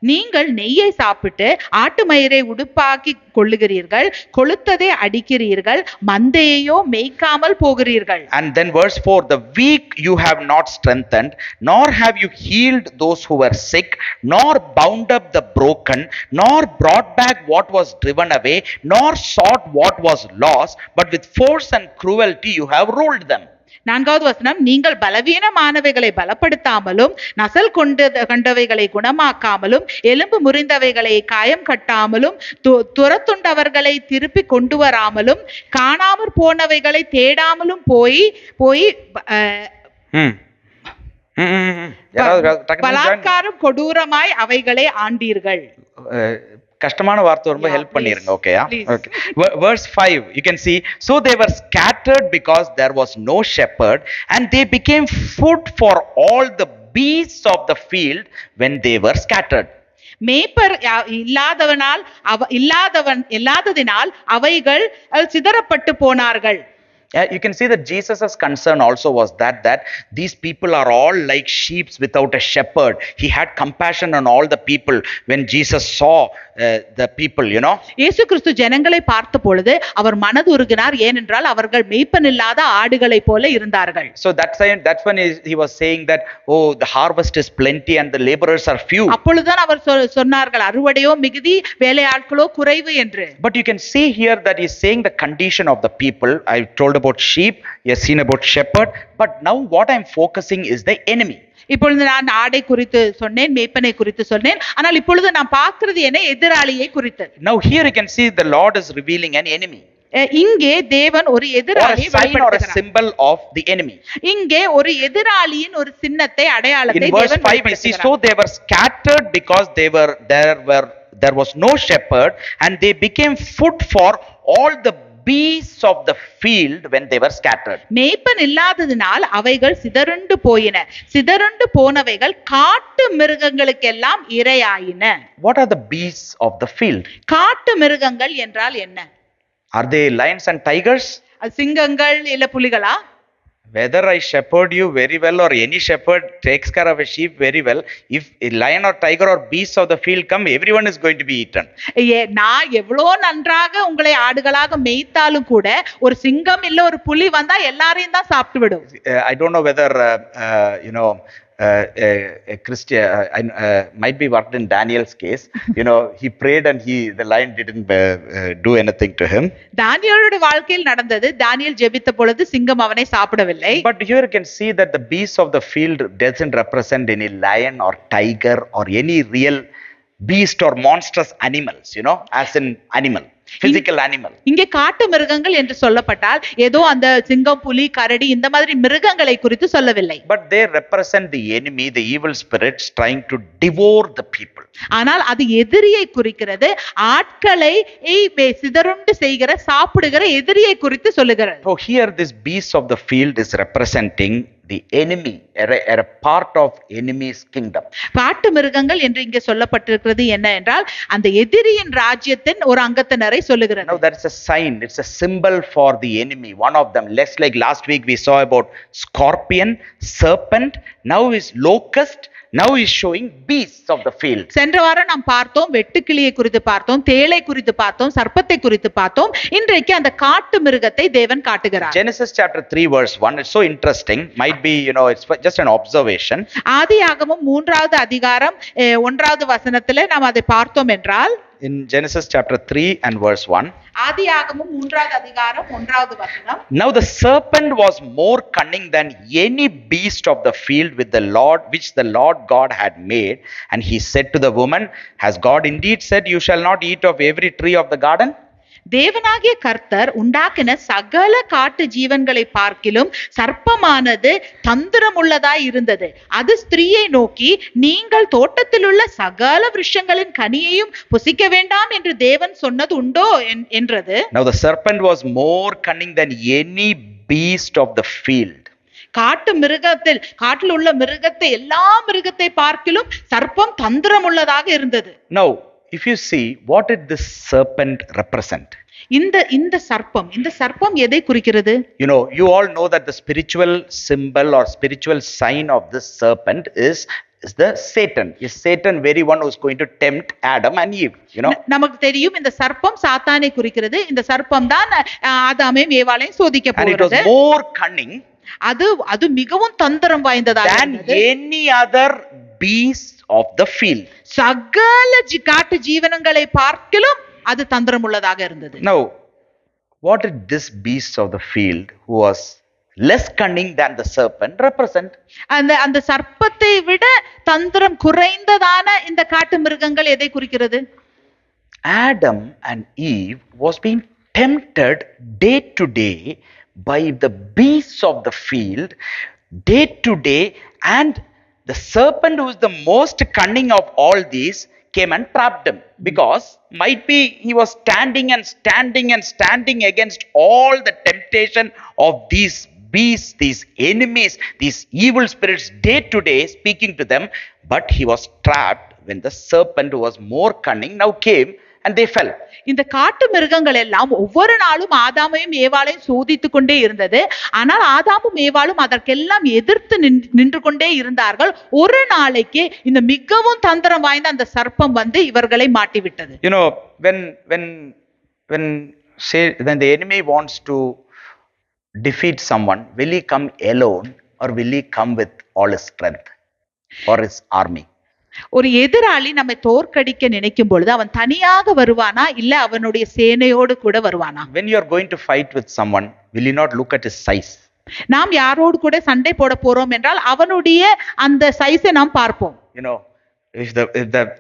நீங்கள் நெய்யை சாப்பிட்டு ஆட்டு மயிரை உடுப்பாக்கி கொள்ளுகிறீர்கள், கொளுத்ததை அடிக்கிறீர்கள், மந்தையோ மேய்க்காமல் போகிறீர்கள். And then verse 4, the weak you have not strengthened, nor have you healed those who were sick, nor bound up the broken, nor brought back what was driven away, nor sought what was lost, but with force and cruelty you have ruled them. நான்காவது வசனம், நீங்கள் பலவீனமானவைகளை பலப்படுத்தாமலும் நசல் கண்டவைகளை குணமாக்காமலும் எலும்பு முறிந்தவைகளை காயம் கட்டாமலும் துரத்துண்டவர்களை திருப்பி கொண்டு வராமலும் காணாமற் போனவைகளை தேடாமலும் போய் பலாத்காரம் கொடூரமாய் அவைகளை ஆண்டீர்கள். கஷ்டமான வார்த்தை ரொம்ப ஹெல்ப் பண்ணிருங்க. ஓகேயா? Okay. Verse 5 you can see, so they were scattered because there was no shepherd and they became food for all the beasts of the field when they were scattered. மேய்ப்பர் இல்லாததினால் அவைகள் சிதறப்பட்டு போனார்கள். You can see that Jesus' concern also was that these people are all like sheep without a shepherd. He had compassion on all the people when Jesus saw the people, you know. இயேசு கிறிஸ்து ஜனங்களை பார்த்த பொழுது அவர் மனதுருகினார், ஏனென்றால் அவர்கள் மேய்ப்பன் இல்லாத ஆடுகளை போல இருந்தார்கள். So that's when he was saying that, oh, the harvest is plenty and the laborers are few. அப்பொழுதுதான் அவர் சொன்னார்கள், அறுவடையோ மிகுதி வேலையாட்களோ குறைவு என்று. But you can see here that he's saying the condition of the people. I told about sheep, you have seen about shepherd, but now what I'm focusing is the enemy. இப்பொழுது நான் ஆடை குறித்து சொன்னேன், மேய்ப்பனை குறித்து சொன்னேன், ஆனால் இப்பொழுது நான் பார்க்கிறது என்ன, எதிராளியை குறித்து. Now here you can see the Lord is revealing an enemy. இங்கே தேவன் ஒரு எதிராளியை வெளிப்படுத்துகிறார். A symbol of the enemy. இங்கே ஒரு எதிராளியின் ஒரு சின்னத்தை, அடையாளத்தை தேவன் வெளிப்படுத்துகிறார். In verse 5 we see, so they were scattered because there was no shepherd and they became food for all the beasts of the field when they were scattered. மேய்ப்பன் இல்லாததினால் அவைகள் சிதறுண்டு போயின, சிதறுண்டு போனவைகள் காட்டு மிருகங்களுக்கெல்லாம் இரையாயின. What are the beasts of the field? காட்டு மிருகங்கள் என்றால் என்ன? Are they lions and tigers? சிங்கங்கள் இல்ல புலிகளா? Whether I shepherd you very well or any shepherd takes care of a sheep very well, if a lion or tiger or beast of the field come, everyone is going to be eaten. நான் எவ்வளோ நன்றாக உங்களை ஆடுகளாக மேய்த்தாலும் கூட ஒரு சிங்கம் இல்ல ஒரு புலி வந்தா எல்லாரையும் தான் சாப்பிட்டு விடும். I don't know whether a Christian might be worked in Daniel's case. You know, he prayed and the lion didn't do anything to him. தானியேலுடைய வாழ்க்கையில் நடந்தது, தானியேல் ஜெபித்த பொழுது சிங்கம் அவனை சாப்பிடவில்லை. But here you can see that the beast of the field doesn't represent any lion or tiger or any real beast or monstrous animals, you know, as in animal. Physical animal. இங்கே காட்டு மிருகங்கள் என்று சொல்லப்பட்டால் ஏதோ அந்த சிங்கம், புலி, கரடி இந்த மாதிரி மிருகங்களை குறித்து சொல்லவில்லை. But they represent the enemy, the evil spirits trying to devour the people. ஆனால் அது எதிரியை குறிக்கிறது, ஆட்களை சிதறுண்டு செய்கிற சாப்பிடுகிற எதிரியை குறித்து சொல்லுகிறது. So here this beast of the field is representing the enemy, a part of enemy's kingdom. காட்டு மிருகங்கள் என்று இங்கே சொல்லப்பட்டிருக்கிறது என்ன என்றால் அந்த எதிரியின் ராஜ்யத்தின் ஒரு அங்கத்தினரை சொல்லுகிறது. Now that is a sign, it's a symbol for the enemy. One of them, less like last week we saw about scorpion, serpent, now is locust, now is showing beasts of the field. சென்ற வாரம் நாம் பார்த்தோம், வெட்டுக்கிளியை குறித்து பார்த்தோம், தேளை குறித்து பார்த்தோம், சர்ப்பத்தை குறித்து பார்த்தோம். இன்றைக்கு அந்த காட்டு மிருகத்தை தேவன் காட்டுகிறார். Genesis chapter 3 verse 1, it's so interesting, might be, you know, it's just an observation. ஆதியாகமம் 3வது அதிகாரம் 1வது வசனத்திலே நாம் அதை பார்த்தோம் என்றால், in Genesis chapter 3 and verse 1, ஆதியாகமம் 3வது அதிகாரம் 1வது வசனம், now the serpent was more cunning than any beast of the field which the Lord God had made, and he said to the woman, has God indeed said you shall not eat of every tree of the garden? தேவனாகிய கர்த்தர் உண்டாக்கின சகல காட்டு ஜீவன்களை பார்க்கிலும் சர்ப்பமானது தந்திரமுள்ளதாய் இருந்தது. அது ஸ்திரீயை நோக்கி, நீங்கள் தோட்டத்தில் உள்ள சகல விருஷங்களின் கனியையும் புசிக்க வேண்டாம் என்று தேவன் சொன்னது உண்டோ என்றது. Now the serpent was more cunning than any beast of the field. காட்டில் உள்ள மிருகத்தை, எல்லா மிருகத்தை பார்க்கிலும் சர்ப்பம் தந்திரம் உள்ளதாக இருந்தது. Now if you see, what did this serpent represent? இந்த சர்ப்பம் எதை குறிக்கிறது? You know, you all know that the spiritual symbol or spiritual sign of this serpent is the Satan. Is Satan very one who is going to tempt Adam and Eve? You know, நமக்கு தெரியும் இந்த சர்ப்பம் சாத்தானை குறிக்கிறது. இந்த சர்ப்பம் தான் ஆதாமையும் ஏவாளையும் சோதிக்க and it was போகிறது. more cunning அது மிகவும் தந்திரம் வாய்ந்ததாக than இருந்தது. any other beast of the field. சகல காட்டு ஜீவனங்களை பார்க்கிலும் அது தந்திரம் உள்ளதாக இருந்தது. Now, what did this beast of the field, who was less cunning than the serpent, represent? அந்த சர்ப்பத்தை விட தந்திரம் குறைந்ததான இந்த காட்டு மிருகங்கள் எதை குறிக்கிறது? Adam and Eve was being tempted day to day by the beasts of the field, day to day, and the serpent, who is the most cunning of all these, came and trapped him, because might be he was standing against all the temptation of these beasts, these enemies, these evil spirits, day to day speaking to them, but he was trapped when the serpent, who was more cunning, now came and they fell. இந்த காட்டு மிருகங்கள் எல்லாம் ஒவ்வொரு நாளும் ஆதாமையும் ஏவாளையும் சோதித்துக் கொண்டே இருந்தது. ஆனால் ஆதாமும் ஏவாளும் அதற்கெல்லாம் எதிர்த்து நின்று கொண்டே இருந்தார்கள். ஒரு நாளைக்கு இந்த மிகவும் தந்திரம் வாய்ந்த அந்த சர்ப்பம் வந்து இவர்களை மாட்டிவிட்டது. You know, when the enemy wants to defeat someone, will he come alone or will he come with all his strength or his army? ஒரு எதிராளி நம்மை தோற்கடிக்க நினைக்கும் பொழுது அவன் தனியாக வருவானா, இல்ல அவனுடைய சேனையோடு கூட வருவானா? When you are going to fight with someone, will you not look at his size? நாம் யாரோடு கூட சண்டை போட போறோம் என்றால் அவனுடைய அந்த சைஸை நாம் பார்ப்போம். You know, if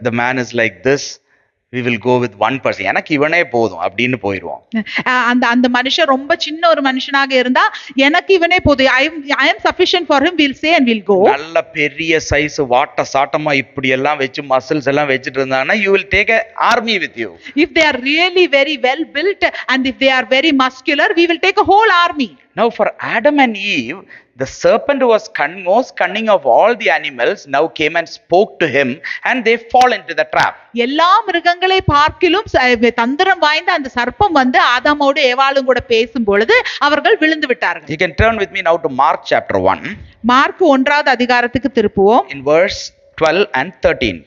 the man is like this, we will go with one person. எனக்கு இவனே போதும் அப்படின்னு போயிடுவோம். அந்த மனுஷன் ரொம்ப சின்ன ஒரு மனுஷனாக இருந்தா எனக்கு இவனே போதும், I am sufficient for him, we'll say and we'll go. நல்ல பெரிய சைஸ் வாட்ட சாட்டமா இப்படி எல்லாம் வெச்சு மசில்ஸ் எல்லாம் வெச்சிட்டு இருந்தாங்கன்னா you will take an army with you. If they are really very well built and if they are very muscular, we will take a whole army. Now for Adam and Eve, the serpent who was most cunning of all the animals now came and spoke to him and they fall into the trap. எல்லா மிருகங்களை பார்க்கிலும் தந்திரம் வாய்ந்த அந்த சர்ப்பம் வந்து ஆதாமோடு ஏவாளும் கூட பேசும் பொழுது அவர்கள் விழுந்து விட்டார்கள். You can turn with me now to Mark chapter 1. Mark 1வது அதிகாரத்துக்கு திருப்புவோம். In verse 12 and 13.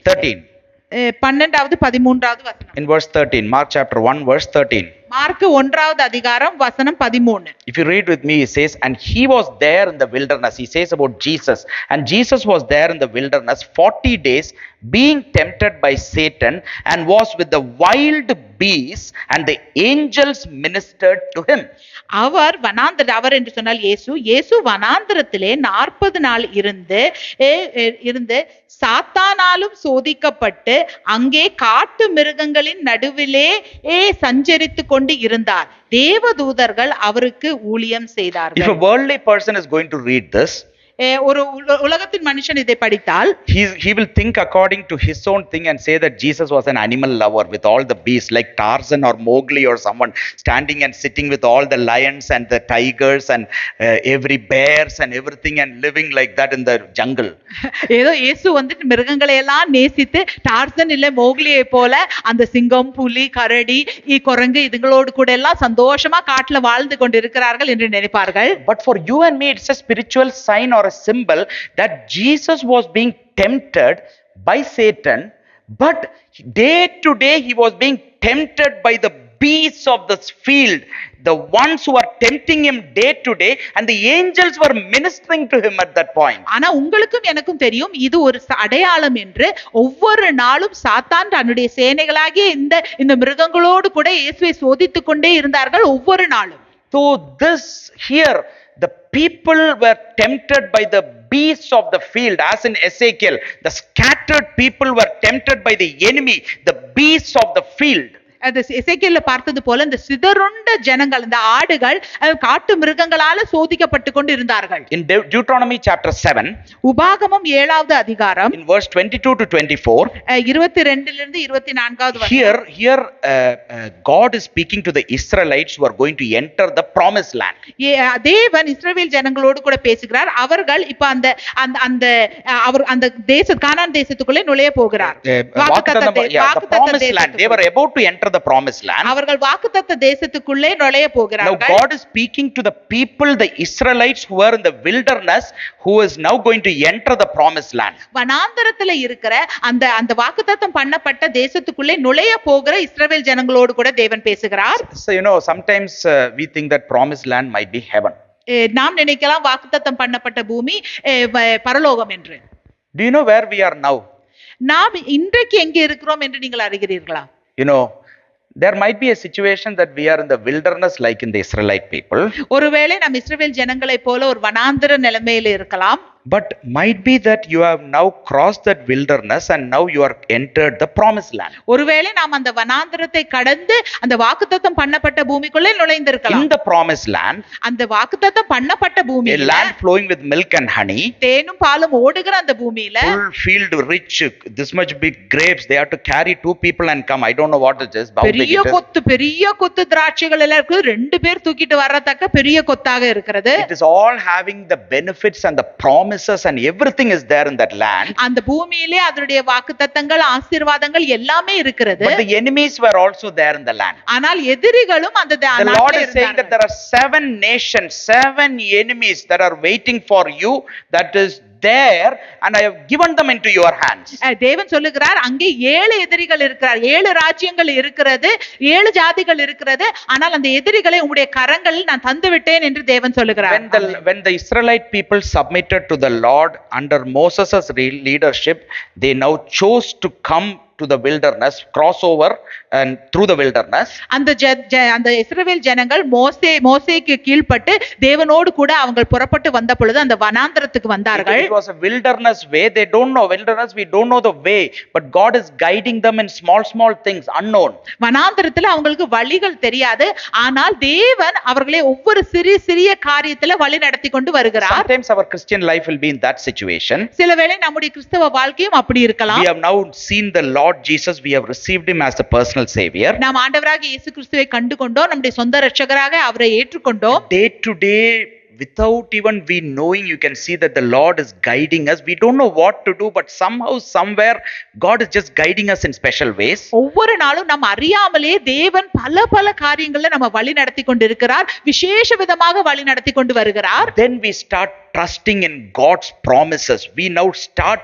12வது 13வது வசனம். In verse 13, Mark chapter 1 verse 13. Mark 1வது அதிகாரம் வசனம் 13. If you read with me, it says, and he was there in the wilderness. He says about Jesus. And Jesus was there in the wilderness 40 days, being tempted by Satan, and was with the wild beasts, and the angels ministered to him. அவர் என்று சொன்னால் இயேசு வனாந்திரத்திலே 40 நாள் இருந்து சாத்தானாலும் சோதிக்கப்பட்டு அங்கே காட்டு மிருகங்களின் நடுவிலே சஞ்சரித்து கொண்டு இருந்தார். தேவதூதர்கள் அவருக்கு ஊழியம் செய்தார்கள். If a worldly person is going to read this, ஒரு உலகத்தின் மனுஷன் இதை படித்தால் he will think according to his own thing and say that Jesus was an animal lover with all the beasts, like Tarzan or Mowgli or someone standing and sitting with all the lions and the tigers and every bears and everything and living like that in the jungle. ஏதோ இயேசு வந்து மிருகங்களை எல்லாம் நேசித்து torsion இல்ல மோக்லியை போல அந்த சிங்கம், புலி, கரடி, குரங்கு இதுங்களோடு கூட எல்லாம் சந்தோஷமா காட்டுல வாழ்ந்து கொண்டிருக்கிறார்கள் என்று நினைப்பார்கள். But for you and me, it's a spiritual sign or a symbol that Jesus was being tempted by Satan, but day to day he was being tempted by the beasts of this field, the ones who are tempting him day to day, and the angels were ministering to him at that point. ஆனா உங்களுக்கும் எனக்கும் தெரியும் இது ஒரு அடையாளம் என்று. ஒவ்வொரு நாளும் சாத்தான் தன்னுடைய சேனைகளாகிய இந்த மிருகங்களோடு கூட இயேசுவை சோதித்துக் கொண்டே இருந்தார்கள் ஒவ்வொரு நாளும். So this here, the people were tempted by the beasts of the field, as in Ezekiel, the scattered people were tempted by the enemy, the beasts of the field. அது எசேக்கியேல்ல பார்த்தது போல இந்த சிதறுண்ட ஜனங்கள், இந்த ஆடுகள் காட்டு மிருகங்களால சோதிக்கப்பட்டு கொண்டு இருந்தார்கள். In Deuteronomy chapter 7, உபாகமம் 7வது அதிகாரம் in verse 22 to 24, 22 லிருந்து 24வது வசனம். here God is speaking to the Israelites who are going to enter the promised land. தேவன் இஸ்ரவேல் ஜனங்களோடு கூட பேசுகிறார். அவர்கள் இப்ப அந்த அந்த அவர் அந்த கானான் தேசத்துக்குள்ளே நுழைய போகிறார். The promised land. They were about to enter the promised land. அவர்கள் வாக்குத்தத்த தேசத்துக்குள்ளே நுழைய போகிறார்கள். Now God is speaking to the people, the Israelites who are in the wilderness, who is now going to enter the promised land. வனாந்தரத்துல இருக்கிற அந்த வாக்குத்தத்தம் பண்ணப்பட்ட தேசத்துக்குள்ளே நுழைய போகிற இஸ்ரவேல் ஜனங்களோடு கூட தேவன் பேசுகிறார். So sometimes we think that promised land might be heaven. நாம் நினைக்கலாம் வாக்குத்தத்தம் பண்ணப்பட்ட பூமி பரலோகம் என்று. Do you know where we are now? நாம் இன்றைக்கு எங்கே இருக்கிறோம் என்று நீங்கள் அறிகிறீர்களா? There might be a situation that we are in the wilderness like in the Israelite people. ஒருவேளை நாம் இஸ்ரவேல் ஜனங்களை போல ஒரு வனாந்தர நிலைமையில இருக்கலாம். But might be that you have now crossed that wilderness and now you are entered the promised land. ஒருவேளை நாம் அந்த வனாந்தரத்தை கடந்து அந்த வாக்குத்தத்தம் பண்ணப்பட்ட பூமிக்குள்ளே நுழைந்திருக்கலாம். In the promised land, அந்த வாக்குத்தத்தம் பண்ணப்பட்ட பூமியில, a land flowing with milk and honey, தேனும் பாலும் ஓடுகிற அந்த பூமியில, full field rich, this much big grapes, they have to carry 2 people and come. I don't know what it is. பெரிய கொத்து திராட்சைகள் எல்லாம் இருக்கு, 2 பேர் தூக்கிட்டு வரத்தக்க பெரிய கொத்தாக இருக்கிறது. It is all having the benefits and the promise and everything is there in that land. அந்த பூமியிலே அதனுடைய வாக்குத்தத்தங்கள், ஆசீர்வாதங்கள் எல்லாமே இருக்கிறது. But the enemies were also there in the land. ஆனால் எதிரிகளும் அந்த The Lord is saying that there are 7 nations, 7 enemies that are waiting for you, that is there, and I have given them into your hands. தேவன் சொல்லுகிறார், அங்கே 7 எதிரிகள் இருக்கிறார், 7 ராஜ்யங்கள் இருக்கிறது, 7 ஜாதிகள் இருக்கிறது, ஆனால் அந்த எதிரிகளை உம்முடைய கரங்களில் நான் தந்து விட்டேன் என்று தேவன் சொல்லுகிறார். When the Israelite people submitted to the Lord under Moses' leadership, they now chose to come to the wilderness, cross over and through the wilderness. அந்த இஸ்ரவேல் ஜனங்கள் மோசேக்கு கீழ்ப்பட்டு தேவனோடு கூட அவங்க புறப்பட்டு வந்த பொழுது அந்த வனாந்தரத்துக்கு வந்தார்கள். It was a wilderness way. They don't know wilderness, we don't know the way, but God is guiding them in small things, unknown. வனாந்தரத்துல அவங்களுக்கு வழிகள் தெரியாது, ஆனால் தேவன் அவர்களை ஒவ்வொரு சிறிய காரியத்துல வழி நடத்தி கொண்டு வருகிறார். Sometimes our Christian life will be in that situation. சிலவேளை நம்முடைய கிறிஸ்தவ வாழ்க்கையும் அப்படி இருக்கலாம். We have now seen the Lord Jesus, we have received him as the personal savior. நாம் ஆண்டவராகிய இயேசு கிறிஸ்துவை கண்டுகொண்டோம், நம்முடைய சொந்த இரட்சகராக அவரை ஏற்றுக்கொண்டோம். Day to day, without even we knowing, you can see that the Lord is guiding us. We don't know what to do, but somehow somewhere God is just guiding us in special ways. ஒவ்வொரு நாளும் நாம் அறியாமலே தேவன் பல காரியங்களை நம்ம வழி நடத்தி கொண்டு இருக்கிறார், விசேஷ விதமாக வழி நடத்தி கொண்டு வருகிறார். Then we start trusting in God's promises. We now start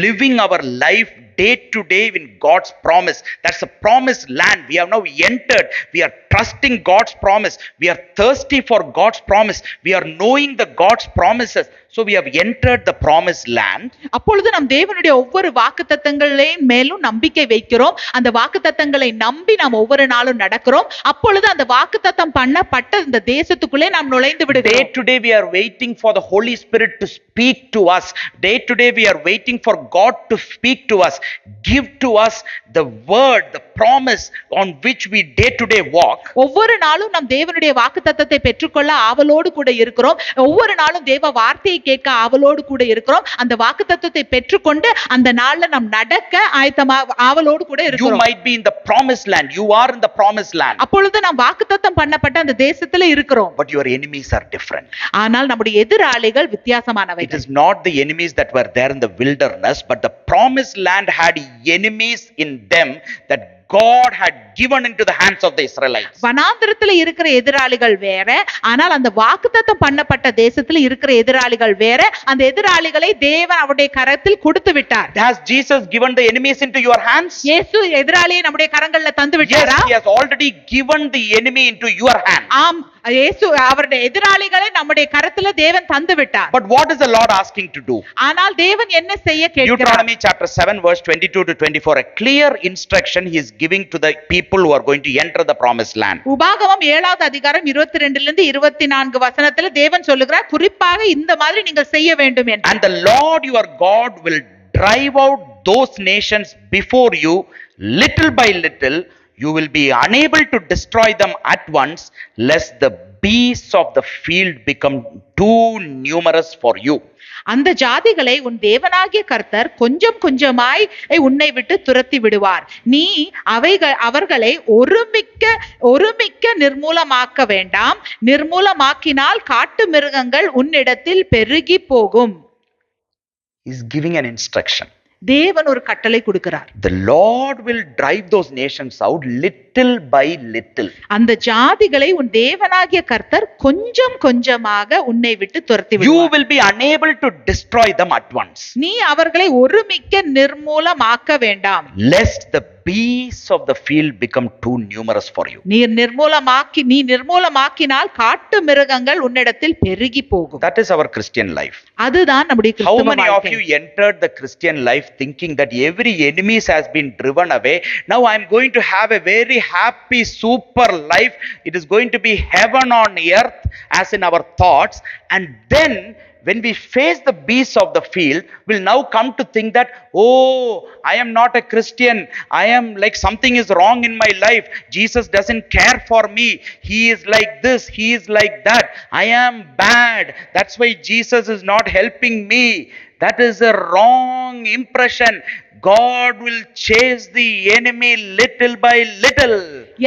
living our life day to day in God's promise. That's a promised land. We have now entered. We are trusting God's promise. We are thirsty for God's promise. We are knowing the God's promises. So we have entered the promised land. அப்பொழுது நாம் தேவனுடைய ஒவ்வொரு வாக்குத்தத்தங்களின் மேலும் நம்பிக்கை வைக்கிறோம். அந்த வாக்குத்தத்தங்களை நம்பி நாம் ஒவ்வொரு நாளும் நடக்கிறோம். அப்பொழுது அந்த வாக்குத்தத்தம் பண்ணப்பட்ட இந்த தேசத்துக்குள்ளே நாம் நுழைந்து விடுகிறோம். Day to day we are waiting for the Holy Spirit to speak to us. Day to day we are waiting for God to speak to us, give to us the word, the promise on which we day to day walk. ஒவ்வொரு நாளும் நாம் தேவனுடைய வாக்குத்தத்தத்தை பெற்றுக்கொள்ள ஆவலோடு கூட இருக்கிறோம். ஒவ்வொரு நாளும் தேவ வார்த்தையை கேட்க ஆவலோடு கூட இருக்கிறோம். அந்த வாக்குத்தத்தத்தை பெற்றுக்கொண்டு அந்த நாள்ல நாம் நடக்க ஆவலோடு கூட இருக்கிறோம். You might be in the promised land. You are in the promised land. அப்பொழுது நாம் வாக்குத்தத்தம் பண்ணப்பட்ட அந்த தேசத்துல இருக்கிறோம். But your enemies are different. ஆனால் நம்முடைய எதிராளிகள் வித்தியாசமானவை. It is not the enemies that were there in the wilderness, but the promised land had enemies in them that God had given into the hands of the Israelites. வனாந்தரத்துல இருக்கிற எதிராளிகள் வேற, ஆனால் அந்த வாக்குத்தத்தம் பண்ணப்பட்ட தேசத்துல இருக்கிற எதிராளிகள் வேற. அந்த எதிராளிகளை தேவன் அவருடைய கரத்தில் கொடுத்து விட்டார். Has Jesus given the enemies into your hands? இயேசு எதிராளியை நம்முடைய கரங்கள்ல தந்து விட்டாரா? Yes, he has already given the enemy into your hands. ஆம், இயேசு அவருடைய எதிராளிகளை நம்முடைய கரத்துல தேவன் தந்து விட்டார். But what is the Lord asking to do? ஆனால் தேவன் என்ன செய்ய கேட்கிறார்? Deuteronomy chapter 7 verse 22 to 24, a clear instruction he is giving to the people who are going to enter the promised land. உபாகமம் 7வது அதிகாரம் 22 லிருந்து 24 வசனத்துல தேவன் சொல்லுகிறார், குறிப்பாக இந்த மாதிரி நீங்கள் செய்ய வேண்டும் என்று. And the Lord your God will drive out those nations before you little by little. You will be unable to destroy them at once, lest the beasts of the field become too numerous for you. அந்த ஜாதிகளை உன் தேவனாகிய கர்த்தர் கொஞ்சம் கொஞ்சமாய் உன்னை விட்டு துரத்தி விடுவார். நீ அவர்களை ஒருமிக்க நிர்மூலமாக்க வேண்டாம். நிர்மூலமாக்கினால் காட்டு மிருகங்கள் உன்னிடத்தில் பெருகி போகும். He's giving an instruction. தேவன் ஒரு கட்டளை கொடுக்கிறார். The Lord will drive those nations out little by little. அந்த ஜாதிகளை உன் தேவனாகிய கர்த்தர் கொஞ்சம் கொஞ்சமாக உன்னை விட்டு துரத்தி விடுவார். You will be unable to destroy them at once. நீ அவர்களை ஒருமிக்க நிர்மூலமாக்க வேண்டாம். Lest the beasts of the field become too numerous for you. நீ நிர்மூலமாக்கினால் காட்டு மிருகங்கள் உன்னிடத்தில் பெருகி போகும். That is our Christian life. அதுதான் நம்முடைய கிறிஸ்தவ வாழ்க்கை. How many of you entered the Christian life thinking that every enemy has been driven away? Now I am going to have a very happy super life. It is going to be heaven on earth as in our thoughts, and then when we face the beasts of the field, we'll now come to think that, oh, I am not a Christian. I am like something is wrong in my life. Jesus doesn't care for me. He is like this. He is like that. I am bad. That's why Jesus is not helping me. That is a wrong impression. God will chase the enemy little by little.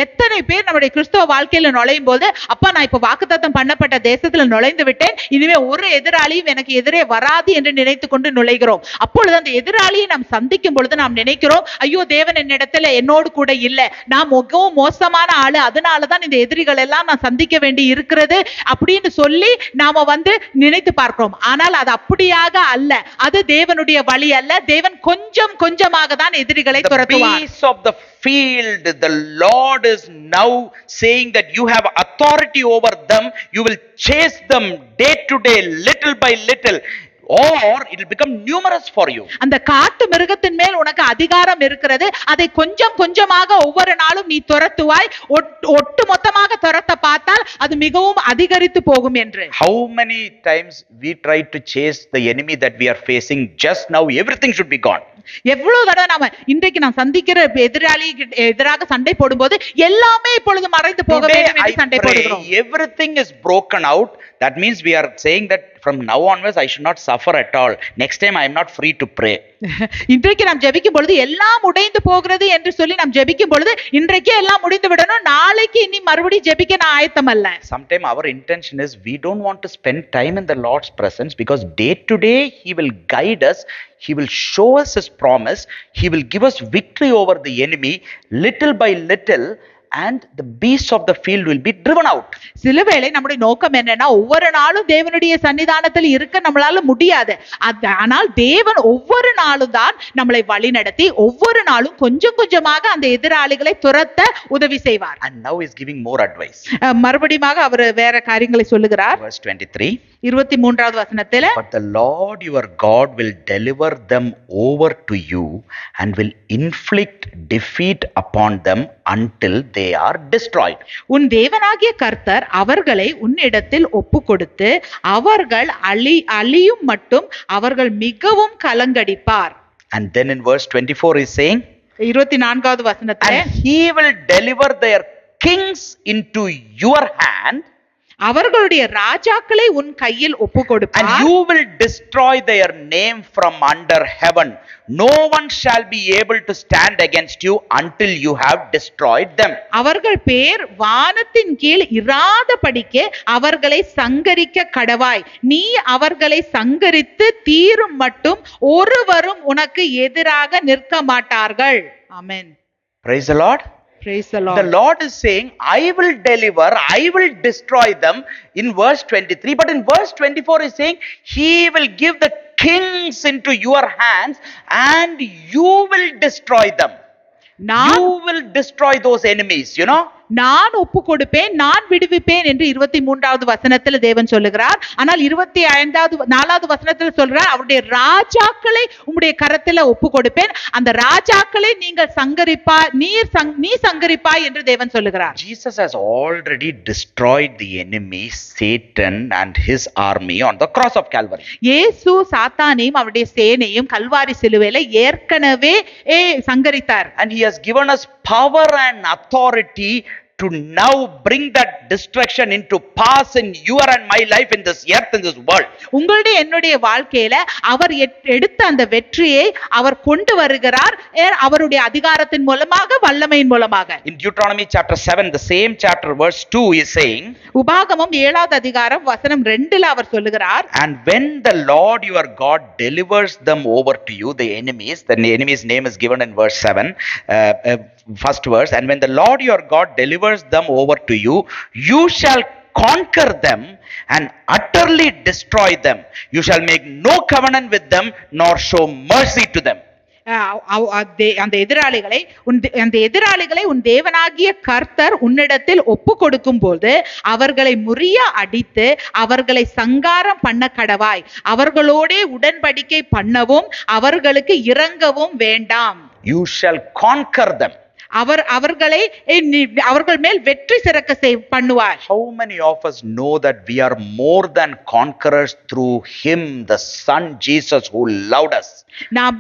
எத்தனை பேர் நம்முடைய கிறிஸ்தவ வாழ்க்கையில நுழையும் போது, அப்பா நான் இப்ப வாக்குத்தத்தம் பண்ணப்பட்ட தேசத்துல நுழைந்து விட்டேன், இனிமே ஒரு எதிராளியும் எனக்கு எதிரே வராது என்று நினைத்து கொண்டு நுழைகிறோம். அப்பொழுது அந்த எதிராளியை நாம் சந்திக்கும் பொழுது நாம் நினைக்கிறோம், ஐயோ தேவன் என்னிடத்துல என்னோடு கூட இல்ல, நான் மிகவும் மோசமான ஆளு, அதனாலதான் இந்த எதிரிகள் எல்லாம் நான் சந்திக்க வேண்டி இருக்கிறது அப்படின்னு சொல்லி நாம நினைத்து பார்க்கிறோம். ஆனால் அது அப்படியாக அல்ல. அது தேவனுடைய வழி அல்ல. தேவன் கொஞ்சம் கொஞ்சமாக தான் எதிரிகளை துரத்துவார். The beasts of the field, the Lord is now saying that you have authority over them. You will chase them day to day, little by little, or it will become numerous for you. அந்த காட்டு மிருகத்தின் மேல் உனக்கு அதிகாரம் இருக்கிறது. அதை கொஞ்சம் கொஞ்சமாக ஒவ்வொரு நாளும் நீ துரத்துவாய். ஒட்டு மொத்தமாக துரத்த பார்த்தால் அது மிகவும் அதிகரித்து போகும் என்று. How many times we try to chase the enemy that we are facing just now? Everything should be gone. எவ்வளவு தடவை நாம இன்றைக்கு நாம் சந்திக்கிற எதிராளி எதிராக சண்டை போடும்போது எல்லாமே இப்பொழுது மறைந்து போக வேண்டும் என்று சண்டை போடுகிறோம். Everything is broken out. That means we are saying that from now onwards I should not suffer at all. Next time I am not free to pray. இன்றைக்கு நாம் ஜெபிக்கும் பொழுது எல்லாம் உடைந்து போகிறது என்று சொல்லி நாம் ஜெபிக்கும் பொழுது இன்றைக்கே எல்லாம் முடிந்து விடணும், நாளைக்கு இனி மறுபடியும் ஜெபிக்க நான் ஆயத்தம் அல்ல. Sometimes our intention is we don't want to spend time in the Lord's presence because day to day He will guide us. He will show us His promise. He will give us victory over the enemy little by little, and the beasts of the field will be driven out. சிலவேளை நம்முடைய நோக்கம் என்னன்னா, ஒவ்வொரு நாளும் தேவனுடைய சன்னிதானத்தில் இருக்க நம்மளால முடியாது. ஆனால் தேவன் ஒவ்வொரு நாளும் தான் நம்மளை வழி நடத்தி ஒவ்வொரு நாளும் கொஞ்சம் கொஞ்சமாக அந்த எதிராளிகளை துரத்த உதவி செய்வார். And now he is giving more advice. மறுபடியும் அவர் வேற காரியங்களை சொல்லுகிறார். Verse 23. 23வது வசனத்திலே, But the Lord your God will deliver them over to you and will inflict defeat upon them until they are destroyed. உன் தேவனாகிய கர்த்தர் அவர்களை உன்னிடத்தில் ஒப்பு கொடுத்து அவர்கள் அழியும் மட்டும் அவர்கள் மிகவும் கலங்கடிப்பார். And then in verse 24 he is saying, 24வது வசனத்திலே, and he will deliver their kings into your hand, அவர்களுடைய ராஜாக்களை உன் கையில் ஒப்பு கொடுப்பார். And you will destroy their name from under heaven. No one shall be able to stand against you until you have destroyed them. அவர்கள் பேர் வானத்தின் கீழ் இராதபடிக்கு அவர்களை சங்கரிக்க கடவாய். நீ அவர்களை சங்கரித்து தீரும் மட்டும் ஒருவரும் உனக்கு எதிராக நிற்க மாட்டார்கள். ஆமென். Praise the Lord. Praise the Lord. The Lord is saying, I will deliver, I will destroy them in verse 23. But in verse 24 is saying, He will give the kings into your hands and you will destroy them. You will destroy those enemies, you know. நான் ஒப்பு கொடுப்பேன், நான் விடுவிப்பேன் என்று 23வது வசனத்துல தேவன் சொல்லுகிறார். ஆனால் 4வது வசனத்துல சொல்றார், அவருடைய ராஜாக்களை உம்முடைய கரத்துல ஒப்பு கொடுப்பேன், அந்த ராஜாக்களை நீங்கள் நீ சங்கரிப்பாய் என்று தேவன் சொல்லுகிறார். Jesus has already destroyed the enemy Satan and his army on the cross of Calvary. இயேசு சாத்தானையும் அவருடைய சேனையும் கல்வாரி சிலுவையில ஏற்கனவே சங்கரித்தார். And he has given us power and authority to now bring that destruction into pass in your and my life in this earth, in this world. உங்களுடைய என்னுடைய வாழ்க்கையில அவர் எடுத்த அந்த வெற்றியை அவர் கொண்டு வருகிறார், அவருடைய அதிகாரத்தின் மூலமாக, வல்லமையின் மூலமாக. In Deuteronomy chapter 7, the same chapter verse 2 is saying, உபாகமம் 7வது அதிகாரம் வசனம் 2ல அவர் சொல்லுகிறார், and when the Lord your God delivers them over to you, the enemy's name is given in verse 7, first verse, and when the Lord your God delivers them over to you, you shall conquer them and utterly destroy them. You shall make no covenant with them nor show mercy to them. அந்த எதிராளிகளை உன் தேவனாகிய கர்த்தர் உன்னிடத்தில் ஒப்பு கொடுக்கும் போது அவர்களை முறிய அடித்து அவர்களை சங்காரம் பண்ண கடவாய், அவர்களோடே உடன்படிக்கை பண்ணவும் அவர்களுக்கு இரங்கவும் வேண்டாம். You shall conquer them. அவர்கள் மேல் வெற்றி சிறக்க பண்ணுவார். How many of us know that we are more than conquerors through him, the son Jesus, who loved us? நாம்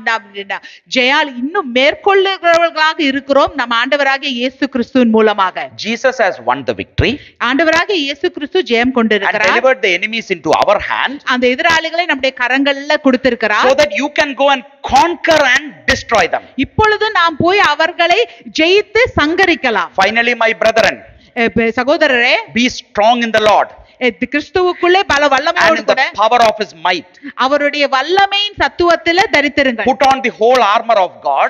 ஜெயால் இன்னும் மேற்கொள்ளுகிறவர்களாக இருக்கிறோம் நம் ஆண்டவராகிய இயேசு கிறிஸ்துவின் மூலமாக. Jesus has won the victory. ஆண்டவராகிய இயேசு கிறிஸ்து ஜெயம் கொண்டிருக்கிறார். And delivered the enemies into our hand. அந்த எதிராளிகளை நம்முடைய கரங்கள்ல கொடுத்திருக்கிறார். So that you can go and conquer and destroy them. இப்பொழுது நாம் போய் அவர்களை ஜெயித்து சங்கரிக்கலாம். Finally, my brethren, சகோதரரே, be strong in the Lord கிறிஸ்துவுக்குள்ளே பல வல்லமையோடு கூட and in the power of his might. அவருடைய வல்லமையின் சத்துவத்திலே தரித்திருங்கள். Put on the whole armor of God.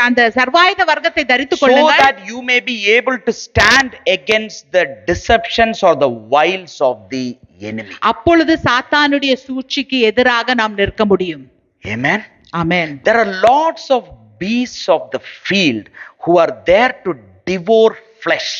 அந்த சர்வாயுத வர்க்கத்தை தரித்துக் கொள்ளுங்கள். So that you may be able to stand against the deceptions or the wiles of the enemy. அப்பொழுது சாத்தானுடைய சூழ்ச்சிக்கு எதிராக நாம் நிற்க முடியும். Amen. Amen. There are lots of beasts of the field who are there to devour flesh.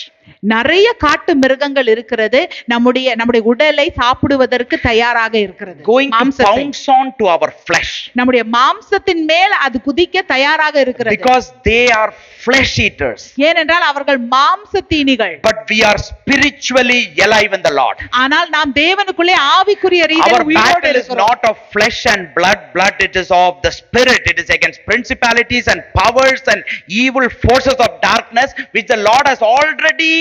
நிறைய காட்டு மிருகங்கள் இருக்கிறது, நம்முடைய உடலை சாப்பிடுவதற்கு தயாராக இருக்கிறது. Going to pounce on to our flesh. நம்முடைய மாம்சத்தின் மேல் அது குதிக்க தயாராக இருக்கிறது. Because they are flesh eaters. ஏனென்றால் அவர்கள் மாம்ச தீனிகள். But we are spiritually alive in the Lord. ஆனால் நாம் தேவனுக்குள்ளே ஆவிக்குரிய ரீதியில் உயிரோடு இருக்கிறோம். Our battle is not of flesh and blood, it is of the spirit. It is against principalities and powers and evil forces of darkness which the Lord has already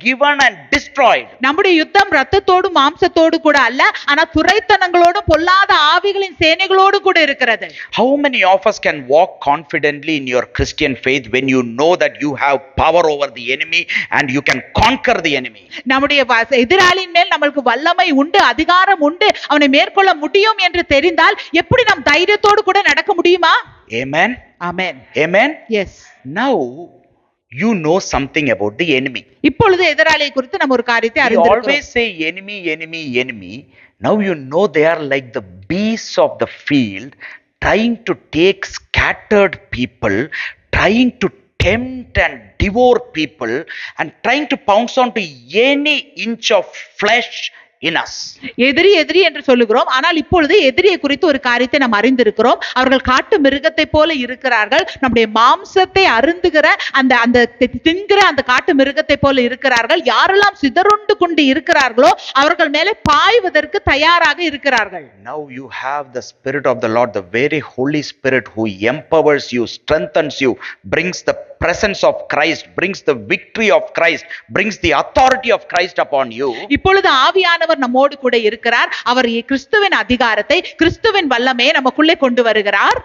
given and destroyed. நம்முடைய யுத்தம் இரத்தத்தோடு மாம்சத்தோடு கூட அல்ல, ஆனா துரைத்தனங்களோடு பொல்லாத ஆவிகளின் சேனைகளோடு கூட இருக்கிறது. How many of us can walk confidently in your Christian faith when you know that you have power over the enemy and you can conquer the enemy? நம்முடைய எதிராளியின் மேல் நமக்கு வல்லமை உண்டு, அதிகாரம் உண்டு, அவனை மேற்கொள்ள முடியும் என்று தெரிந்தால் எப்படி நாம் தைரியத்தோடு கூட நடக்க முடியுமா? Amen. Amen. Amen. Yes. Now you know something about the enemy. இப்பொழுது எதிராளியை குறித்து நம்ம ஒரு காரியத்தை அறிந்திருக்கிறோம். We always say enemy. Now you know they are like the beasts of the field trying to take scattered people, trying to tempt and devour people and trying to pounce on to any inch of flesh in us. எதிரி என்று சொல்லுகிறோம், ஆனால் இப்பொழுது எதிரியை குறித்து ஒரு காரியத்தை நாம் அறிந்திருக்கிறோம். அவர்கள் காட்டு மிருகத்தை போல இருக்கிறார்கள், நம்முடைய மாம்சத்தை அருந்துகிற அந்த தின்கிற அந்த காட்டு மிருகத்தை போல இருக்கிறார்கள். யாரெல்லாம் சிதறுண்டு கொண்டு இருக்கிறார்களோ அவர்கள் மேலே பாய்வதற்கு தயாராக இருக்கிறார்கள். Now you have the Spirit of the Lord, the very Holy Spirit who empowers you, strengthens you, brings the presence of Christ, brings the victory of Christ, brings the authority of Christ upon you. இப்பொழுது ஆவியானவர் நம்மோடு கூட இருக்கிறார். அவர் கிறிஸ்துவின் அதிகாரத்தை, கிறிஸ்துவின் வல்லமையை நமக்குள்ளே கொண்டு வருகிறார்.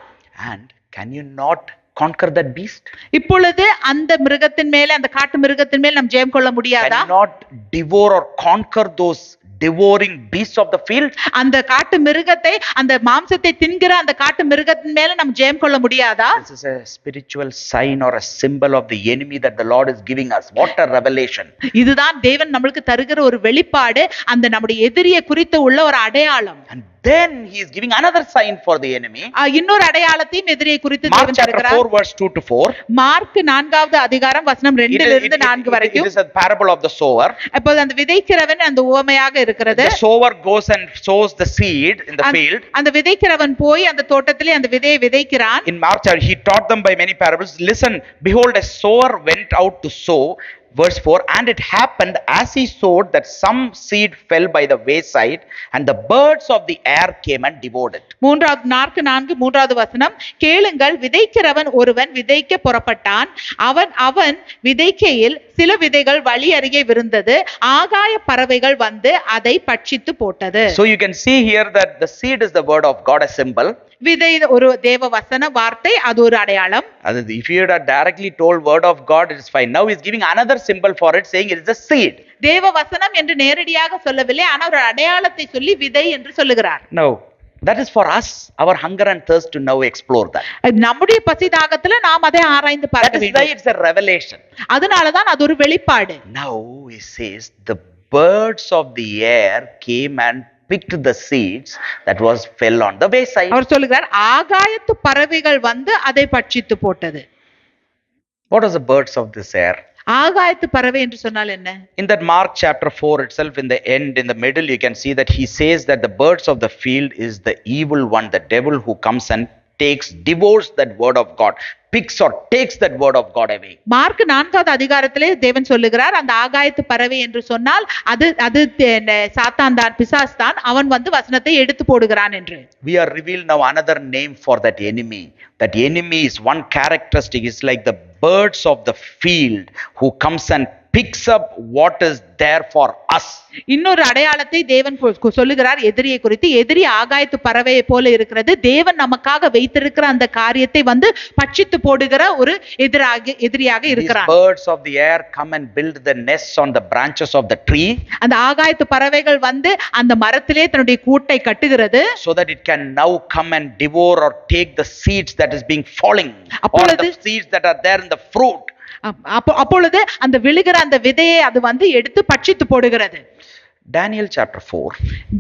And can you not conquer that beast? இப்பொழுது அந்த மிருகத்தின் மேலே, அந்த காட்டு மிருகத்தின் மேல் நாம் ஜெயம் கொள்ள முடியாதா? Can you not devour or conquer those devouring beasts of the field? அந்த காட்டு மிருகத்தை, அந்த மாம்சத்தை தின்கிற அந்த காட்டு மிருகத்தின் மேல நாம் ஜெயம் கொள்ள முடியாதா? This is a spiritual sign or a symbol of the enemy that the Lord is giving us. What a revelation. இதுதான் தேவன் நமக்கு தருகிற ஒரு வெளிப்பாடு, அந்த நம்முடைய எதிரியை குறித்து உள்ள ஒரு அடையாளம். And then he is giving another sign for the enemy. இன்னொரு அடையாளத்தையும் எதிரியை குறித்து Mark தேவன் chapter தருகிறார். 4 verse 2 to 4. மார்க் 4வது அதிகாரம் வசனம் 2 இருந்து 4 It வரைக்கும். is a parable of the sower. அப்போது அந்த விதைக்கிறவன் அந்த உவமையாக இருக்கிறது. The sower goes and sows the seed in the field. அந்த விதைக்கிறவன் போய் அந்த தோட்டத்திலே அந்த விதையை விதைக்கிறான். In Mark chapter he taught them by many parables. Listen, behold, a sower went out to sow. Verse 4, and it happened as he sowed that some seed fell by the wayside, and the birds of the air came and devoured it. Mark 4 3வது வசனம், கேளுங்கள், விதைக்கிறவன் ஒருவன் விதைக்க புறப்பட்டான். அவன் விதைக்கையில் சில விதைகள் வழி அருகே விழுந்தது, ஆகாய பறவைகள் வந்து அதை பட்சித்து போட்டது. So you can see here that the seed is the word of God, a symbol. விதை ஒரு தேவ வசன வார்த்தை, அது ஒரு அடையாளம். If you had directly told word of God, it is fine. Now he is giving another symbol for it, saying it is a seed. தேவ வசனம் என்று நேரடியாக சொல்லவில்லை, ஆனால் ஒரு அடையாளத்தை சொல்லி விதை என்று சொல்லுகிறார். No, that is for us, our hunger and thirst to now explore that. நம்முடைய பசி தாகத்துல நாம் அதை ஆராய்ந்து பார்க்க வேண்டும். That is why it's a revelation. அதனால தான் அது ஒரு வெளிப்பாடு. Now he says the birds of the air came and picked the seeds that was fell on the wayside. அவர் சொல்லுகிறார், ஆகாயத்து பறவைகள் வந்து அதை பட்சித்து போட்டது. What are the birds of this air? ஆகாயத்து பறவை என்று சொன்னால் என்ன? In that Mark chapter 4 itself, in the end, in the middle, you can see that he says that the birds of the field is the evil one, the devil who comes and devours that word of God, picks or takes that word of God away. Mark 4வது அதிகாரத்திலே தேவன் சொல்லுகிறார், அந்த ஆகாயத்து பறவை என்று சொன்னால் அது சாத்தான் தான், பிசாசு தான், அவன் வந்து வசனத்தை எடுத்து போடுகிறான் என்று. We are revealed now another name for that enemy. That enemy is one characteristic, is like the birds of the field who comes and picks up what is there for us. இன்னொரு அடையாளத்தை தேவன் சொல்லுகிறார் எதிரியை குறித்து. எதிரி ஆகாயத்து பறவையை போல இருக்கிறது. தேவன் நமக்காக வைத்திருக்கிற அந்த காரியத்தை வந்து பட்சித்து போடுகிற ஒரு எதிரியாக இருக்கிறான். These birds of the air come and build the nests on the branches of the tree. அந்த ஆகாயத்து பறவைகள் வந்து அந்த மரத்திலே தன்னுடைய கூட்டை கட்டுகிறது. So that it can now come and devour or take the seeds that is being falling, or the seeds that are there in the fruit. அப்பொழுது அந்த விழுகிற அந்த விதையை அது வந்து எடுத்து பட்சித்து போடுகிறது. Daniel chapter 4.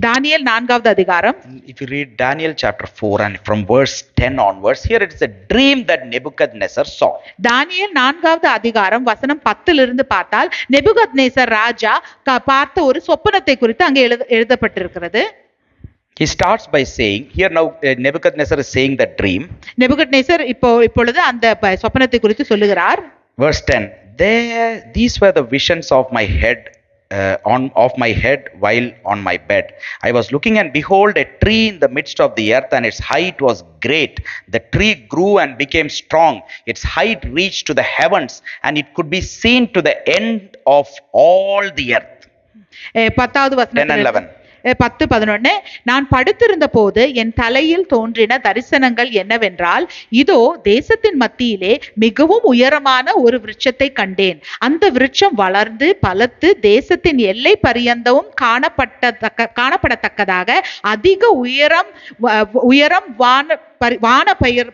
தானியேல் 4வது அதிகாரம். If you read Daniel chapter 4 and from verse 10 onwards, here it is a dream that Nebuchadnezzar saw. தானியேல் 4வது அதிகாரம் வசனம் 10 இருந்து பார்த்தால் நெபுகத்நேசர் ராஜா பார்த்த ஒரு சொப்பனத்தை குறித்து அங்கே எழுதப்பட்டிருக்கிறது. He starts by saying, here now Nebuchadnezzar is saying the dream. Nebuchadnezzar இப்பொழுது அந்த சொப்பனத்தை குறித்து சொல்லுகிறார். Verse 10, these were the visions of my head, of my head while on my bed. I was looking, and behold, a tree in the midst of the earth, and its height was great. The tree grew and became strong. Its height reached to the heavens, and it could be seen to the end of all the earth. 10வது வசனம் 10 and 11. 10-11, நான் படுத்திருந்த போது என் தலையில் தோன்றின தரிசனங்கள் என்னவென்றால், இதோ தேசத்தின் மத்தியிலே மிகவும் உயரமான ஒரு விருட்சத்தை கண்டேன். அந்த விருட்சம் வளர்ந்து பலத்து தேசத்தின் எல்லை பரியந்தமும் காணப்படத்தக்கதாக அதிக உயரம் வான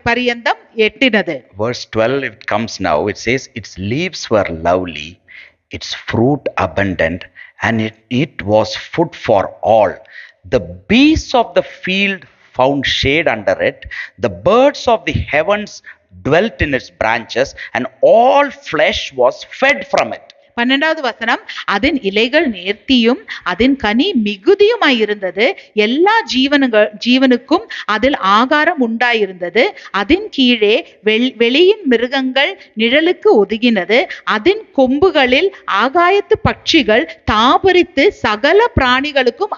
பரியந்தம் எட்டினது. Verse 12, it comes now. It says, its leaves were lovely, its fruit abundant, and it was food for all. The beasts of the field found shade under it. The birds of the heavens dwelt in its branches, and all flesh was fed from it. 12வது வசனம், அதன் இலைகள் நேர்த்தியும் அதன் கனி மிகுதியுமாயிருந்தது. எல்லா ஜீவனுக்கும் அதில் ஆகாரம் உண்டாயிருந்தது. அதன் கீழே வெளியின் மிருகங்கள் நிழலுக்கு ஒதுங்கினது. அதன் கொம்புகளில் ஆகாயத்து பட்சிகள் தாபரித்து சகல பிராணிகளும்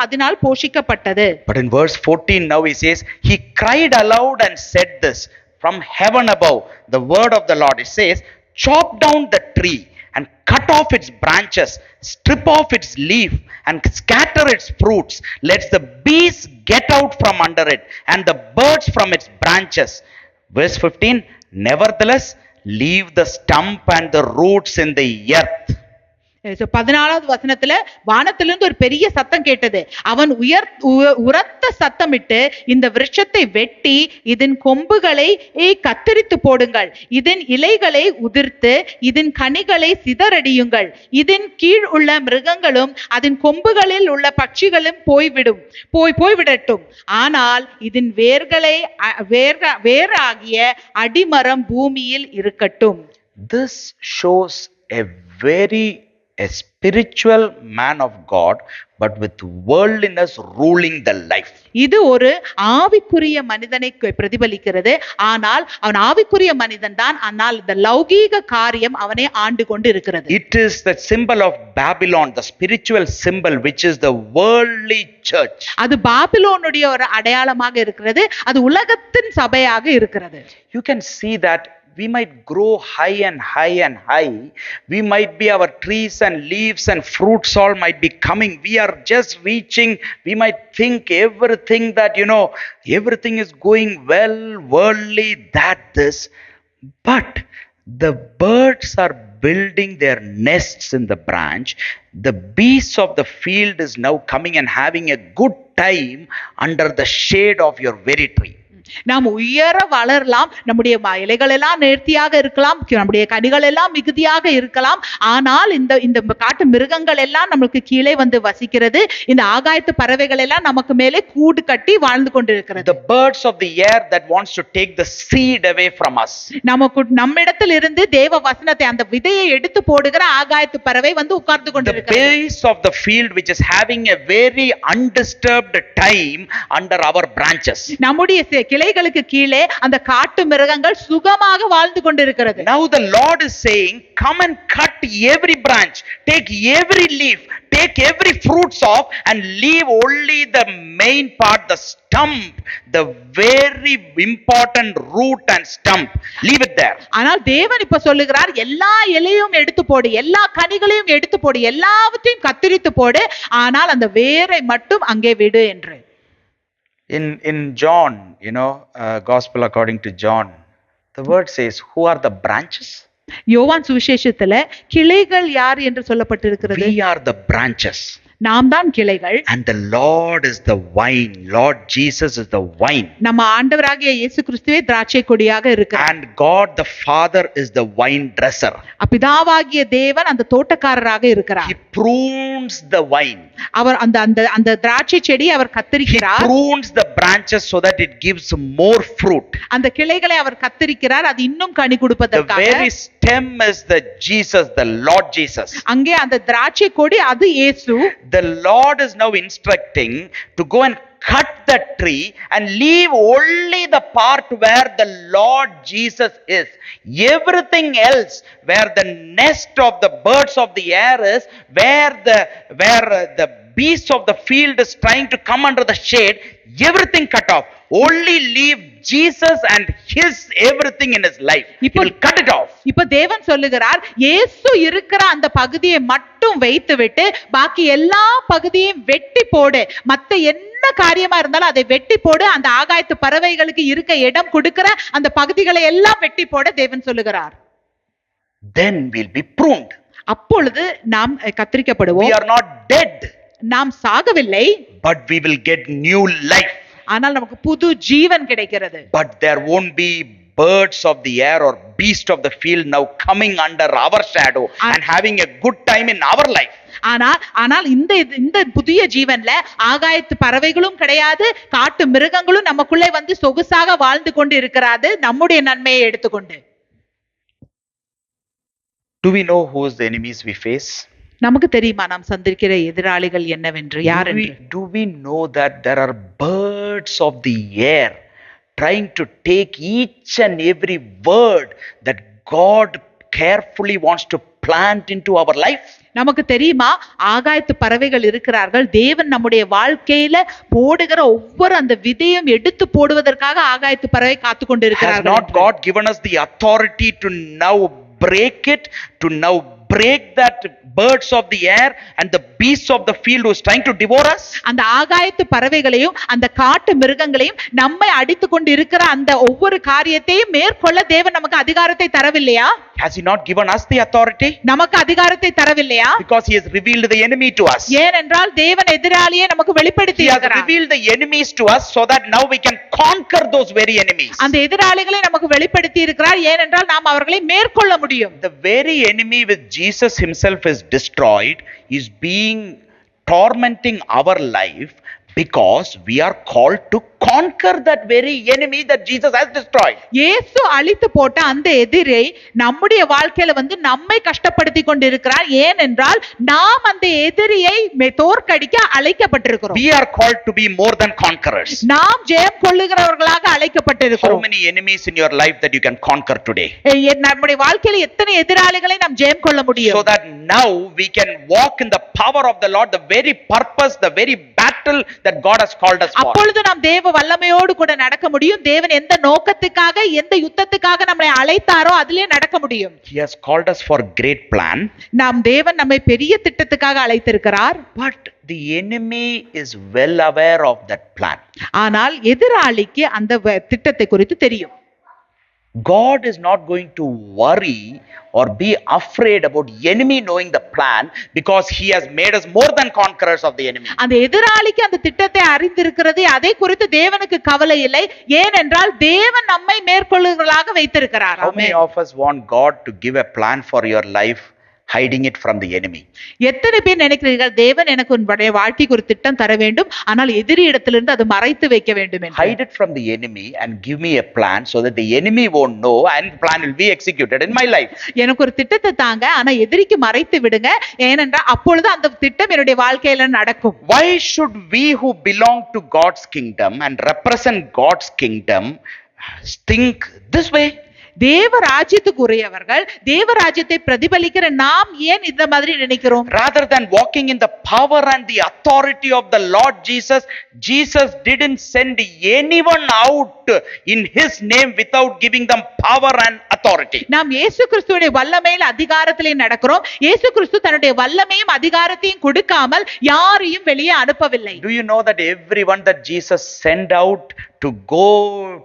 அதனால் போஷிக்கப்பட்டது. But in verse 14 now he says, he cried aloud and said this from heaven above, the word of the Lord. It says, chop down the tree and cut off its branches, strip off its leaf and scatter its fruits. Let the beasts get out from under it and the birds from its branches. Verse 15, nevertheless leave the stump and the roots in the earth. 14வது வசனத்துல வானத்திலிருந்து ஒரு பெரிய சத்தம் கேட்டது. அவன் உரத்த சத்தமிட்டு, இந்த விருட்சத்தை வெட்டி இதன் கொம்புகளை கத்தரித்து போடுங்கள், இதன் இலைகளை உதிர்த்து இதன் கனிகளை சிதறடியுங்கள், இதன் கீழ் உள்ள மிருகங்களும் அதன் கொம்புகளில் உள்ள பட்சிகளும் போய்விடட்டும். ஆனால் இதன் வேராகிய அடிமரம் பூமியில் இருக்கட்டும். This shows a spiritual man of God, but with worldliness ruling the life. இது ஒரு ஆவிக்குரிய மனிதனை பிரதிபலிக்கிறது. ஆனால் அவன் ஆவிக்குரிய மனிதன் தான், ஆனால் இந்த லௌகீக காரியம் அவனை ஆண்டு கொண்டு இருக்கிறது. It is the symbol of Babylon, the spiritual symbol, which is the worldly church. அது பாபிலோனுடைய ஒரு அடையாளமாக இருக்கிறது. அது உலகத்தின் சபையாக இருக்கிறது. You can see that we might grow high and high and high. We might be, our trees and leaves and fruits all might be coming. We are just reaching. We might think everything that, everything is going well, worldly, this. But the birds are building their nests in the branch. The beasts of the field is now coming and having a good time under the shade of your very tree. நாம் உயர வளரலாம், நம்முடைய இலைகள் எல்லாம் நேர்த்தியாக இருக்கலாம், நம்முடைய கனிகள் எல்லாம் மிகுதியாக இருக்கலாம். ஆனால் இந்த காட்டு மிருகங்கள் எல்லாம் நமக்கு கீழே வந்து வசிக்கிறது. இந்த ஆகாயத்து பறவைகள் எல்லாம் நமக்கு மேலே கூடு கட்டி வாழ்ந்து கொண்டிருக்கிறது. The birds of the air that wants to take the seed away from us. நம்மிடத்தில் இருந்து தேவ வசனத்தை, அந்த விதையை எடுத்து போடுகிற ஆகாயத்து பறவை வந்து உட்கார்ந்து கொண்டிருக்கிறது. The base of the field which is having a very undisturbed time under our branches. நம்முடைய கிளைகளுக்கு கீழே அந்த காட்டு மிருகங்கள் சுகமாக வாழ்ந்து கொண்டிருக்கிறது. Now the Lord is saying, come and cut every branch, take every leaf, take every fruits off, and leave only the main part, the stump, the very important root and stump. Leave it there. ஆனால் தேவன் இப்ப சொல்லுகிறார், எல்லா இலையும் எடுத்து போடு, எல்லா கனிகளையும் எடுத்து போடு, எல்லாவற்றையும் கத்தரித்து போடு, ஆனால் அந்த வேரை மட்டும் அங்கே விடு என்று. In John, Gospel according to John, the word says, who are the branches? யோவான் சுவிசேஷத்துல கிளைகள் யார் என்று சொல்லப்பட்டிருக்கிறது. We are the branches. நாம் தான் கிளைகள். And the Lord is the vine. Lord Jesus is the vine. நம்ம ஆண்டவராகிய இயேசு கிறிஸ்துவே திராட்சை கொடியாக இருக்கிறார். And God the Father is the vine dresser. பிதாவாகிய தேவன் அந்த தோட்டக்காரராக இருக்கிறார். He prunes the vine. அவர் அந்த திராட்சை செடி அவர் கத்தரிக்கிறார். He prunes the branches so that it gives more fruit. அந்த கிளைகளை அவர் கத்தரிக்கிறார், அது இன்னும் கனி கொடுப்பதற்காக. The very stem is the Jesus, the Lord Jesus. அங்கே அந்த திராட்சை கொடி அது இயேசு. The Lord is now instructing to go and cut the tree and leave only the part where the Lord Jesus is. Everything else, where the nest of the birds of the air is, where the beasts of the field is trying to come under the shade, everything cut off. Only leave Jesus and his everything in his life. He will cut it off. இப்ப தேவன் சொல்லுகிறார், இயேசு இருக்கிற அந்த பகுதியை மட்டும் வைத்து விட்டு பாக்கி எல்லா பகுதியையும் வெட்டி போடு. மத்த என்ன காரியமா இருந்தாலும் அதை வெட்டி போடு. அந்த ஆகாயத்து பறவைகளுக்கு இருக்க இடம் கொடுக்கிற அந்த பகுதிகளை எல்லாம் வெட்டி போட தேவன் சொல்லுகிறார். Then we'll be pruned. அப்பொழுது நாம் கத்தரிக்கப்படுவோம். We are not dead. நாம் சாகவில்லை. But we will get new life. ஆனால் நமக்கு புது ஜீவன் கிடைக்கிறது. But there won't be birds of the air or beast of the field now coming under our shadow and having a good time in our life. ஆனால் இந்த புதிய ஜீவன்ல ஆகாயத்து பறவைகளும் கிடையாது, காட்டு மிருகங்களும் நமக்குள்ளே வந்து சொகுசாக வாழ்ந்து கொண்டு இருக்கிறது நம்முடைய நன்மையை எடுத்துக்கொண்டு. Do we know who is the enemies we face? நமக்கு தெரியுமா நாம் சந்திக்கிற எதிராளிகள் என்னவென்று, யார் என்று? Do we know that there are birds of the air trying to take each and every word that God carefully wants to plant into our life? நமக்கு தெரியுமா ஆகாயத்து பறவைகள் இருக்கிறார்கள். தேவன் நம்முடைய வாழ்க்கையில போடுகிற ஒவ்வொரு அந்த விதையும் எடுத்து போடுவதற்காக ஆகாயத்து பறவை காத்து கொண்டு இருக்கிறார்கள். Has not God given us the authority to now break it, to now break that birds of the air and the beasts of the field who is trying to devour us? அந்த ஆகாயத்து பறவைகளையும் அந்த காட்டு மிருகங்களையும் நம்மை அடித்துக் கொண்டு இருக்கிற அந்த ஒவ்வொரு காரியத்தையும் மேற்கொள்ள தேவன் நமக்கு அதிகாரத்தை தரவில்லையா? Has he not given us the authority? நமக்கு அதிகாரத்தை தரவில்லையா? Because he has revealed the enemy to us. ஏனென்றால் தேவன் எதிராளியை நமக்கு வெளிப்படுத்தி He has இருக்கிறார். revealed the enemies to us so that now we can conquer those very enemies. அந்த எதிராளிகளை நமக்கு வெளிப்படுத்தி இருக்கிறார், ஏனென்றால் நாம் அவர்களை மேற்கொள்ள முடியும். The very enemy which Jesus himself is destroyed is being tormenting our life because we are called to conquer that very enemy that Jesus has destroyed. இயேசு அழித்து போட்ட அந்த எதிரை நம்முடைய வாழ்க்கையில நம்மை கஷ்டப்படுத்தி கொண்டிருக்கிறார், ஏனென்றால் நாம் அந்த எதிரியை தோற்கடிக்க அழைக்கப்பட்டிருக்கிறோம். We are called to be more than conquerors. நாம் ஜெயம் கொள்ளுகிறவர்களாக How அழைக்கப்பட்டிருக்கிறோம். many enemies in your life that you can conquer today? நம்முடைய வாழ்க்கையில எத்தனை எதிராளிகளை நாம் ஜெயம் கொள்ள So முடியும்? that now we can walk in the power of the Lord, the very purpose, the very battle that God has called us for. அப்பொழுது நாம் தேவ வல்லமையோடு கூட நடக்க முடியும். தேவன் எந்த நோக்கத்துக்காக எந்த யுத்தத்துக்காக நம்மை அழைத்தாரோ அதிலே நடக்க முடியும். He has called us for great plan. தேவன் நம்மை பெரிய திட்டத்துக்காக அழைத்திருக்கிறார். But the enemy is well aware of that plan. ஆனால் எதிராளிக்கு அந்த திட்டத்தை குறித்து தெரியும். God is not going to worry or be afraid about enemy knowing the plan because he has made us more than conquerors of the enemy. அந்த எதிராளிக்கு அந்த திட்டத்தை அறிந்திருக்கிறது, அதை குறித்து தேவனுக்கு கவலை இல்லை, ஏனென்றால் தேவன் நம்மை மேற்கொள்ளுகிறவர்களாக வைத்திருக்கிறார். How many of us want God to give a plan for your life, hiding it from the enemy? எத்தனை பேர் நினைக்கிறீர்கள் தேவன் எனக்கு உன்னுடைய வாழ்க்கைக்கு ஒரு திட்டம் தர வேண்டும், ஆனால் எதிரி இடத்திலிருந்து அது மறைத்து வைக்க வேண்டும் என்று? Hide it from the enemy and give me a plan so that the enemy won't know and plan will be executed in my life. எனக்கு ஒரு திட்டத்தை தாங்க, ஆனா எதிரிக்கு மறைத்து விடுங்க, ஏனென்றால் அப்பொழுது அந்த திட்டம் என்னுடைய வாழ்க்கையில நடக்கும். Why should we who belong to God's kingdom and represent God's kingdom think this way? தேவ ராஜ்யத்துக்கு உரியவர்கள், தேவ ராஜ்யத்தை பிரதிபலிக்கிற நாம் ஏன் இந்த மாதிரி நினைக்கிறோம்? Rather than walking in the power and the authority of the Lord Jesus, Jesus didn't send anyone out in his name without giving them power and authority. நாம் இயேசு கிறிஸ்துவின் வல்லமையில் அதிகாரத்திலே நடக்கிறோம். இயேசு கிறிஸ்து தன்னுடைய வல்லமையும் அதிகாரத்தையும் கொடுக்காமல் யாரையும் வெளியே அனுப்பவில்லை. Do you know that everyone that Jesus sent out to go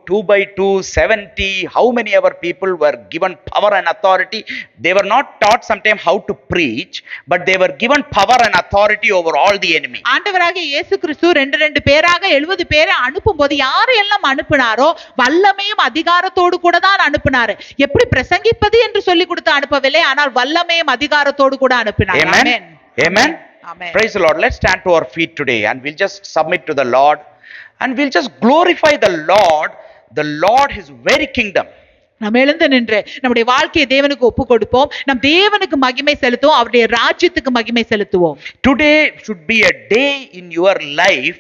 2 by 2, 70, how many ever people were given power and authority? They were not taught sometimes how to preach, but they were given power and authority over all the enemy. ஆண்டவராகிய இயேசு கிறிஸ்து ரெண்டு பேராக 70 பேரை அனுப்பும்போது யாரெல்லாம் அனுப்பினாரோ வல்லமையும் அதிகாரத்தோடு கூட தான் அனுப்பினார். எப்படி பிரசங்கிப்பது என்று சொல்லி கொடுத்து அனுப்பவில்லை, ஆனால் வல்லமையும் அதிகாரத்தோடு கூட அனுப்பினார். Amen. Amen. Amen. Praise the Lord. Let's stand to our feet today and we'll just submit to the Lord and we'll just glorify the Lord, his very kingdom. நாம் எழுந்து நின்று நம்முடைய வாழ்க்கையை தேவனுக்கு ஒப்பு கொடுப்போம். நம் தேவனுக்கு மகிமை செலுத்துவோம், அவருடைய ராஜ்யத்துக்கு மகிமை செலுத்துவோம். Today should be a day in your life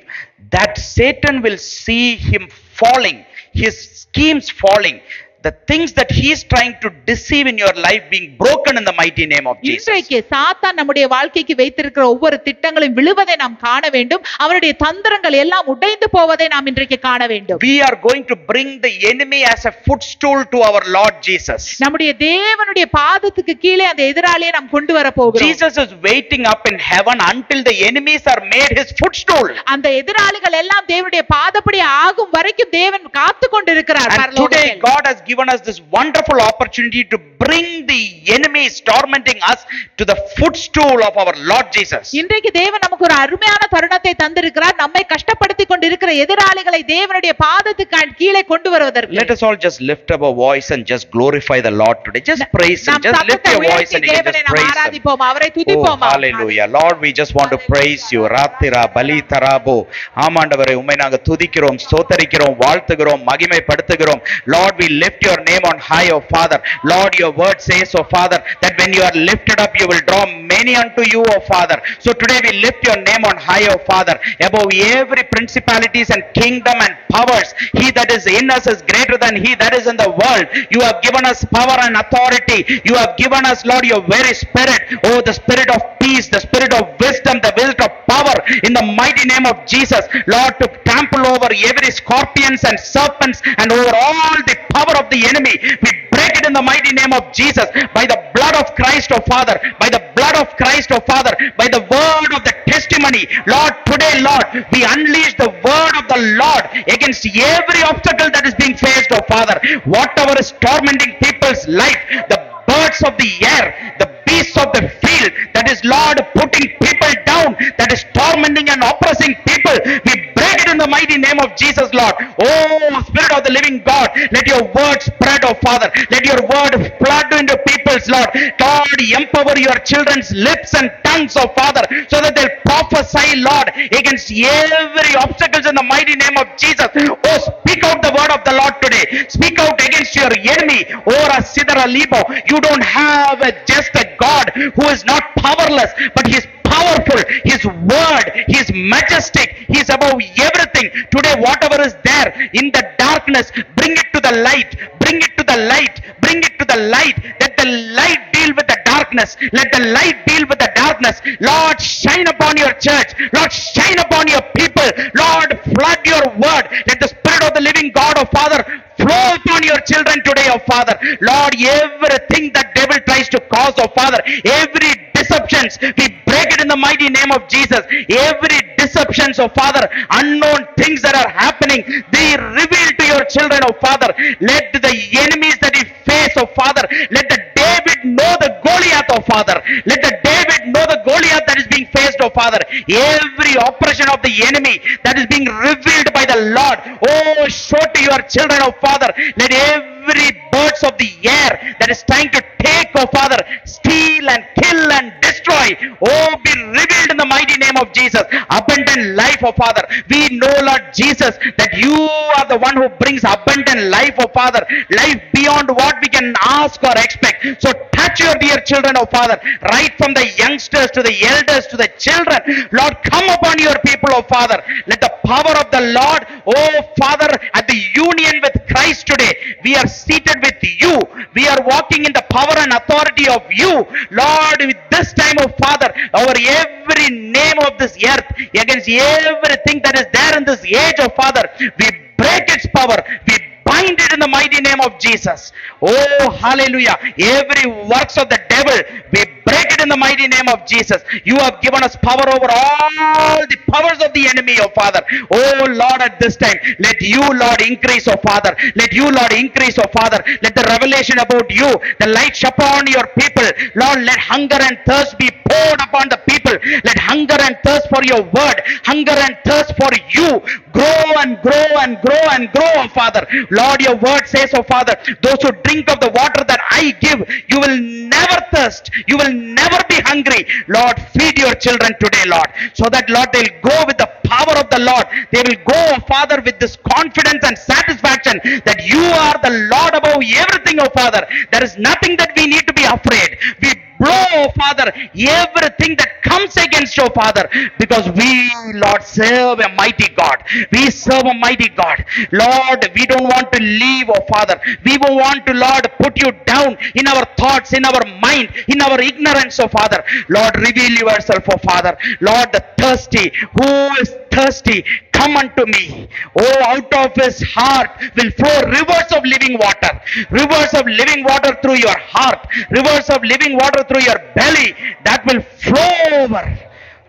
that Satan will see him falling, his schemes falling, the things that he is trying to deceive in your life being broken in the mighty name of Jesus. இன்றைக்கு சாத்தான் நம்முடைய வாழ்க்கைக்கு வைத்திருக்கிற ஒவ்வொரு திட்டங்களும் விழுவதை நாம் காண வேண்டும். அவருடைய தந்திரங்கள் எல்லாம் உடைந்து போவதை நாம் இன்றைக்கு காண வேண்டும். We are going to bring the enemy as a footstool to our Lord Jesus. நம்முடைய தேவனுடைய பாதத்துக்கு கீழே அந்த எதிராளியை நாம் கொண்டு வர போகிறோம். Jesus is waiting up in heaven until the enemies are made his footstool. அந்த எதிராளிகள் எல்லாம் தேவனுடைய பாதப்படி ஆகும் வரைக்கும் தேவன் காத்து கொண்டிருக்கிறார். And today God has given us this wonderful opportunity to bring the enemies tormenting us to the footstool of our Lord Jesus. இன்றைக்கு தேவன் நமக்கு ஒரு அருமையான தருணத்தை தந்திருக்கிறார். நம்மை கஷ்டப்படுத்தி கொண்டிருக்கிற எதிராளிகளை தேவனுடைய பாதத்துக்கு கீழே கொண்டு வருவதற்கு. Let us all just lift up our voice and just glorify the Lord today. Just praise him. Just lift your voice and just praise him. அவரை துதிப்போம். Oh, hallelujah. Lord, we just want to praise you. ராத்திரா பலி தராபோ. ஆமாண்டவரே, உம்மை நாங்க துதிக்கிறோம், ஸ்தோத்திரிக்கிறோம், வாழ்த்துகிறோம், மகிமைப்படுத்துகிறோம். Lord, we lift your name on high, oh Father. Lord, your word says, oh Father, that when you are lifted up, you will draw many unto you, oh Father. So today we lift your name on high, oh Father, above every principalities and kingdom and powers. He that is in us is greater than he that is in the world. You have given us power and authority. You have given us, Lord, your very spirit. Oh, the spirit of peace, the spirit of wisdom, the wisdom of power, in the mighty name of Jesus. Lord, to trample over every scorpions and serpents and over all the power of the enemy. We break it in the mighty name of Jesus. By the blood of Christ, oh Father. By the blood of Christ, oh Father. By the word of the testimony. Lord, today, Lord, we unleash the word of the Lord against every obstacle that is being faced, oh Father. Whatever is tormenting people's life, the birds of the air, the beasts of the field, that is, Lord, putting people down, that is tormenting and oppressing people. We break it in the mighty name of Jesus, Lord. Oh, Spirit of the living God, let your word spread, oh Father. Let your word flood into people's, Lord. God, empower your children's lips and tongues, oh Father, so that they'll prophesy, Lord, against every obstacles in the mighty name of Jesus. Oh, speak out the word of the Lord today. Speak out against your enemy. Oh, Rasidara Libo, you don't have just a God who is not powerless, but he is powerful. His word, he is majestic, he is above everything. Today, whatever is there in the darkness, bring it to the light, bring it to the light, bring it to the light. Let the light deal with the darkness. Let the light deal with the darkness. Lord, shine upon your church. Lord, shine upon your people. Lord, flood your word. Let the Spirit of the living God, oh Father, flow upon your children today, oh Father. Lord, everything that devil tries to cause, oh Father, every deceptions, we break it in the mighty name of Jesus. Every deceptions, oh Father, unknown things that are happening, they reveal to your children, oh Father. Let the enemies that he face, oh Father, let the David know the Goliath, oh Father. Let the David know the Goliath that is being faced, oh Father. Every oppression of the enemy that is being revealed by the Lord, oh, show to your children, oh Father. Let every birds of the air that is trying to take, oh Father, steal and kill and destroy, oh, be revealed in the mighty name of Jesus. Abundant life, oh Father. We know, Lord Jesus, that you are the one who brings abundant life, oh Father. Life beyond what we can ask or expect. So touch your dear children, oh Father, right from the youngsters to the elders to the children. Lord, come upon your people, oh Father. Let the power of the Lord, oh Father, at the union with Christ today, we are seated with you. We are walking in the power and authority of you. Lord, with this time, oh Father, over every name of this earth, against everything that is there in this age, oh Father, we break its power. We bind it in the mighty name of Jesus. Oh, hallelujah. Every works of the devil, we break it in the mighty name of Jesus. You have given us power over all the powers of the enemy, oh Father. Oh Lord, at this time, let you, Lord, increase, oh Father. Let you, Lord, increase, oh Father. Let the revelation about you, the light shine upon your people. Lord, let hunger and thirst be poured upon the people. Let hunger and thirst for your word, hunger and thirst for you, grow and grow and grow and grow, oh Father. Lord, your word says, oh Father, those who drink of the water that I give, you will never thirst, you will never be hungry. Lord, feed your children today, Lord, so that, Lord, they'll go with the power of the Lord. They will go, oh Father, with this confidence and satisfaction that you are the Lord above everything, oh Father. There is nothing that we need to be afraid. We blow, oh Father, everything that comes against you, oh Father, because we, Lord, serve a mighty God. We serve a mighty God. Lord, we don't want to leave, oh Father. We don't want to, Lord, put you down in our thoughts, in our mind, in our ignorance, oh Father. Lord, reveal yourself, oh Father. Lord, the thirsty, who is thirsty, come unto me. Oh, out of his heart will flow rivers of living water. Rivers of living water through your heart. Rivers of living water through your belly that will flow over.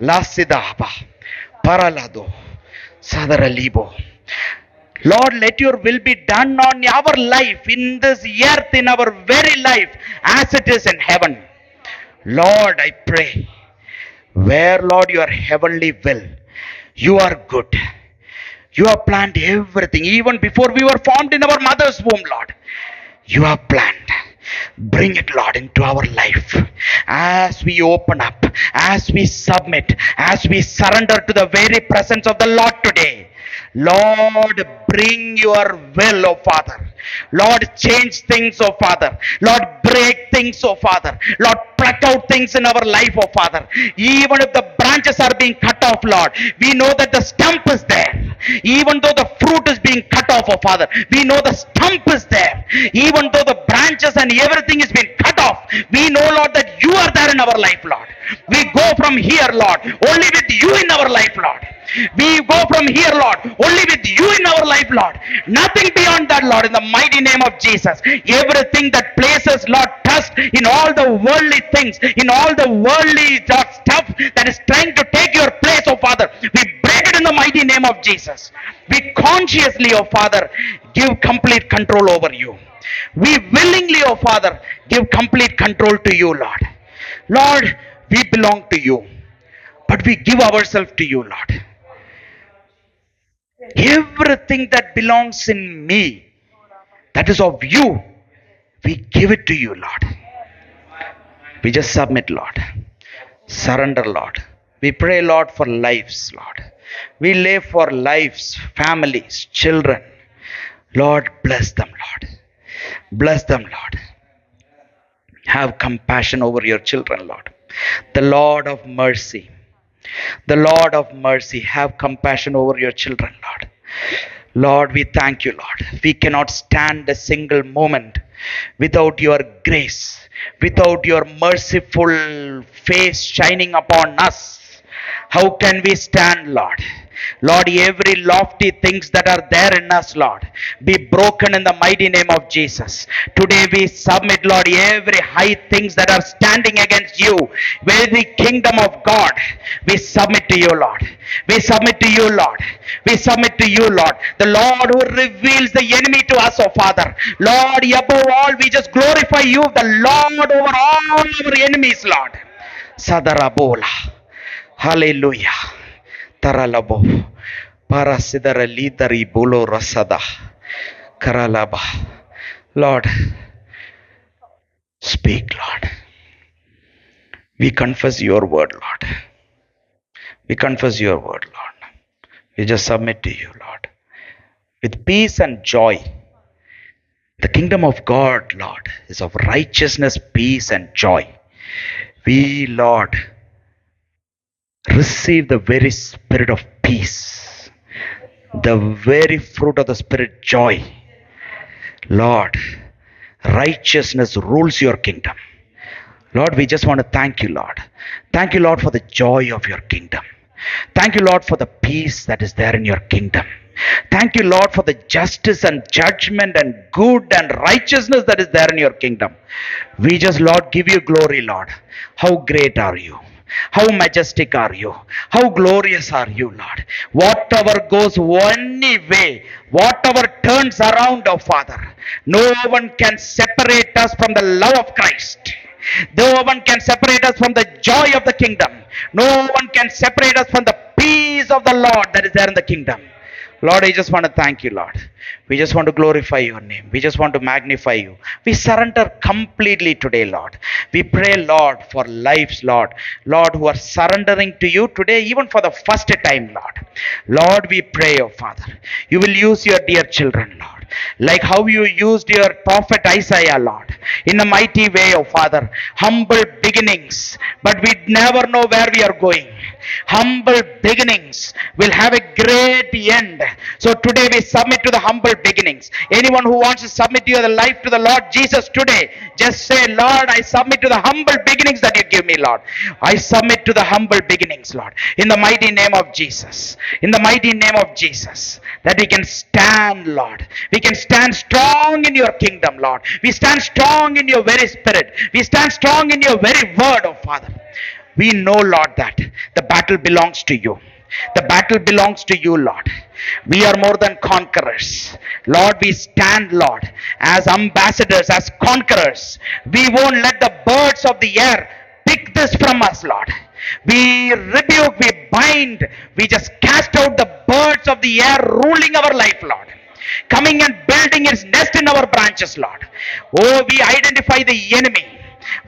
Lasidaba, Paralado, Sadaralibo. Lord, let your will be done on our life, in this earth, in our very life, as it is in heaven. Lord, I pray, where, Lord, your heavenly will, you are good. You have planned everything, even before we were formed in our mother's womb, Lord. You have planned. Bring it, Lord, into our life. As we open up, as we submit, as we surrender to the very presence of the Lord today. Lord, bring your will, oh Father. Lord, change things, oh Father. Lord, break things, oh Father. Lord, pluck out things in our life, oh Father. Even if the branches are being cut off, Lord, we know that the stump is there. Even though the fruit is being cut off, oh Father, we know the stump is there. Even though the branches and everything is being cut off, we know, Lord, that you are there in our life, Lord. We go from here, Lord, only with you in our life, Lord. We go from here, Lord, only with you in our life, Lord. Nothing beyond that, Lord, in the mighty name of Jesus. Everything that places, Lord, trust in all the worldly things, in all the worldly stuff that is trying to take your place, oh Father, we break it in the mighty name of Jesus. We consciously, oh Father, give complete control over you. We willingly, oh Father, give complete control to you, Lord. Lord, we belong to you, but we give ourselves to you, Lord. Everything that belongs in me, that is of you, we give it to you, Lord. We just submit, Lord. Surrender, Lord. We pray, Lord, for lives, Lord. We live for lives, families, children. Lord, bless them, Lord. Bless them, Lord. Have compassion over your children, Lord. The Lord of mercy. The Lord of mercy, have compassion over your children, Lord. Lord, we thank you, Lord. We cannot stand a single moment without your grace, without your merciful face shining upon us. How can we stand, Lord? Lord, every lofty things that are there in us, Lord, be broken in the mighty name of Jesus. Today we submit, Lord, every high things that are standing against you, where the kingdom of God, we submit to you, Lord. We submit to you, Lord. We submit to you, Lord. The Lord who reveals the enemy to us, oh Father. Lord, above all, we just glorify you, the Lord over all our enemies, Lord. Sadarabola. Hallelujah. Taralabo. Parasidara lidari bulo rasada. Karalaba. Lord, speak, Lord. We confess your word, Lord. We confess your word, Lord. We just submit to you, Lord. With peace and joy. The kingdom of God, Lord, is of righteousness, peace, and joy. We, Lord, receive the very spirit of peace, the very fruit of the spirit, joy. Lord, righteousness rules your kingdom. Lord, we just want to thank you, Lord. Thank you, Lord, for the joy of your kingdom. Thank you, Lord, for the peace that is there in your kingdom. Thank you, Lord, for the justice and judgment and good and righteousness that is there in your kingdom. We just, Lord, give you glory, Lord. How great are you? How majestic are you? How glorious are you, Lord? Whatever goes one way, whatever turns around, oh Father, no one can separate us from the love of Christ. No one can separate us from the joy of the kingdom. No one can separate us from the peace of the Lord that is there in the kingdom. Lord, I just want to thank you, Lord. We just want to glorify your name. We just want to magnify you. We surrender completely today, Lord. We pray, Lord, for lives, Lord. Lord, who are surrendering to you today, even for the first time, Lord. Lord, we pray, oh Father, you will use your dear children, Lord. Like how you used your prophet Isaiah, Lord, in a mighty way, oh Father. Humble beginnings, but we never know where we are going. Humble beginnings will have a great end. So today we submit to the humble beginnings. Anyone who wants to submit your life to the Lord Jesus today, just say, Lord, I submit to the humble beginnings that you give me, Lord. I submit to the humble beginnings, Lord, in the mighty name of Jesus. In the mighty name of Jesus, that we can stand, Lord. We can stand strong in your kingdom, Lord. We stand strong in your very spirit. We stand strong in your very word, oh Father. We know, Lord, that the battle belongs to you. The battle belongs to you, Lord. We are more than conquerors. Lord, we stand, Lord, as ambassadors, as conquerors. We won't let the birds of the air pick this from us, Lord. We rebuke, we bind, we just cast out the birds of the air ruling our life, Lord. Coming and building its nest in our branches, Lord. Oh, we identify the enemy.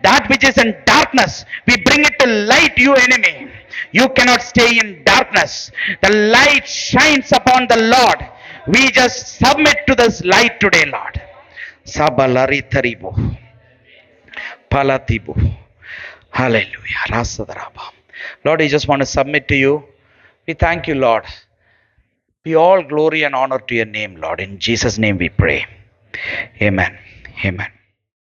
That which is in darkness, we bring it to light, you enemy. You cannot stay in darkness. The light shines upon the Lord. We just submit to this light today, Lord. Sabalari taribo. Palatibo. Hallelujah. Rasadaraba. Lord, I just want to submit to you. We thank you, Lord. Be all glory and honor to your name, Lord. In Jesus' name we pray. Amen. Amen.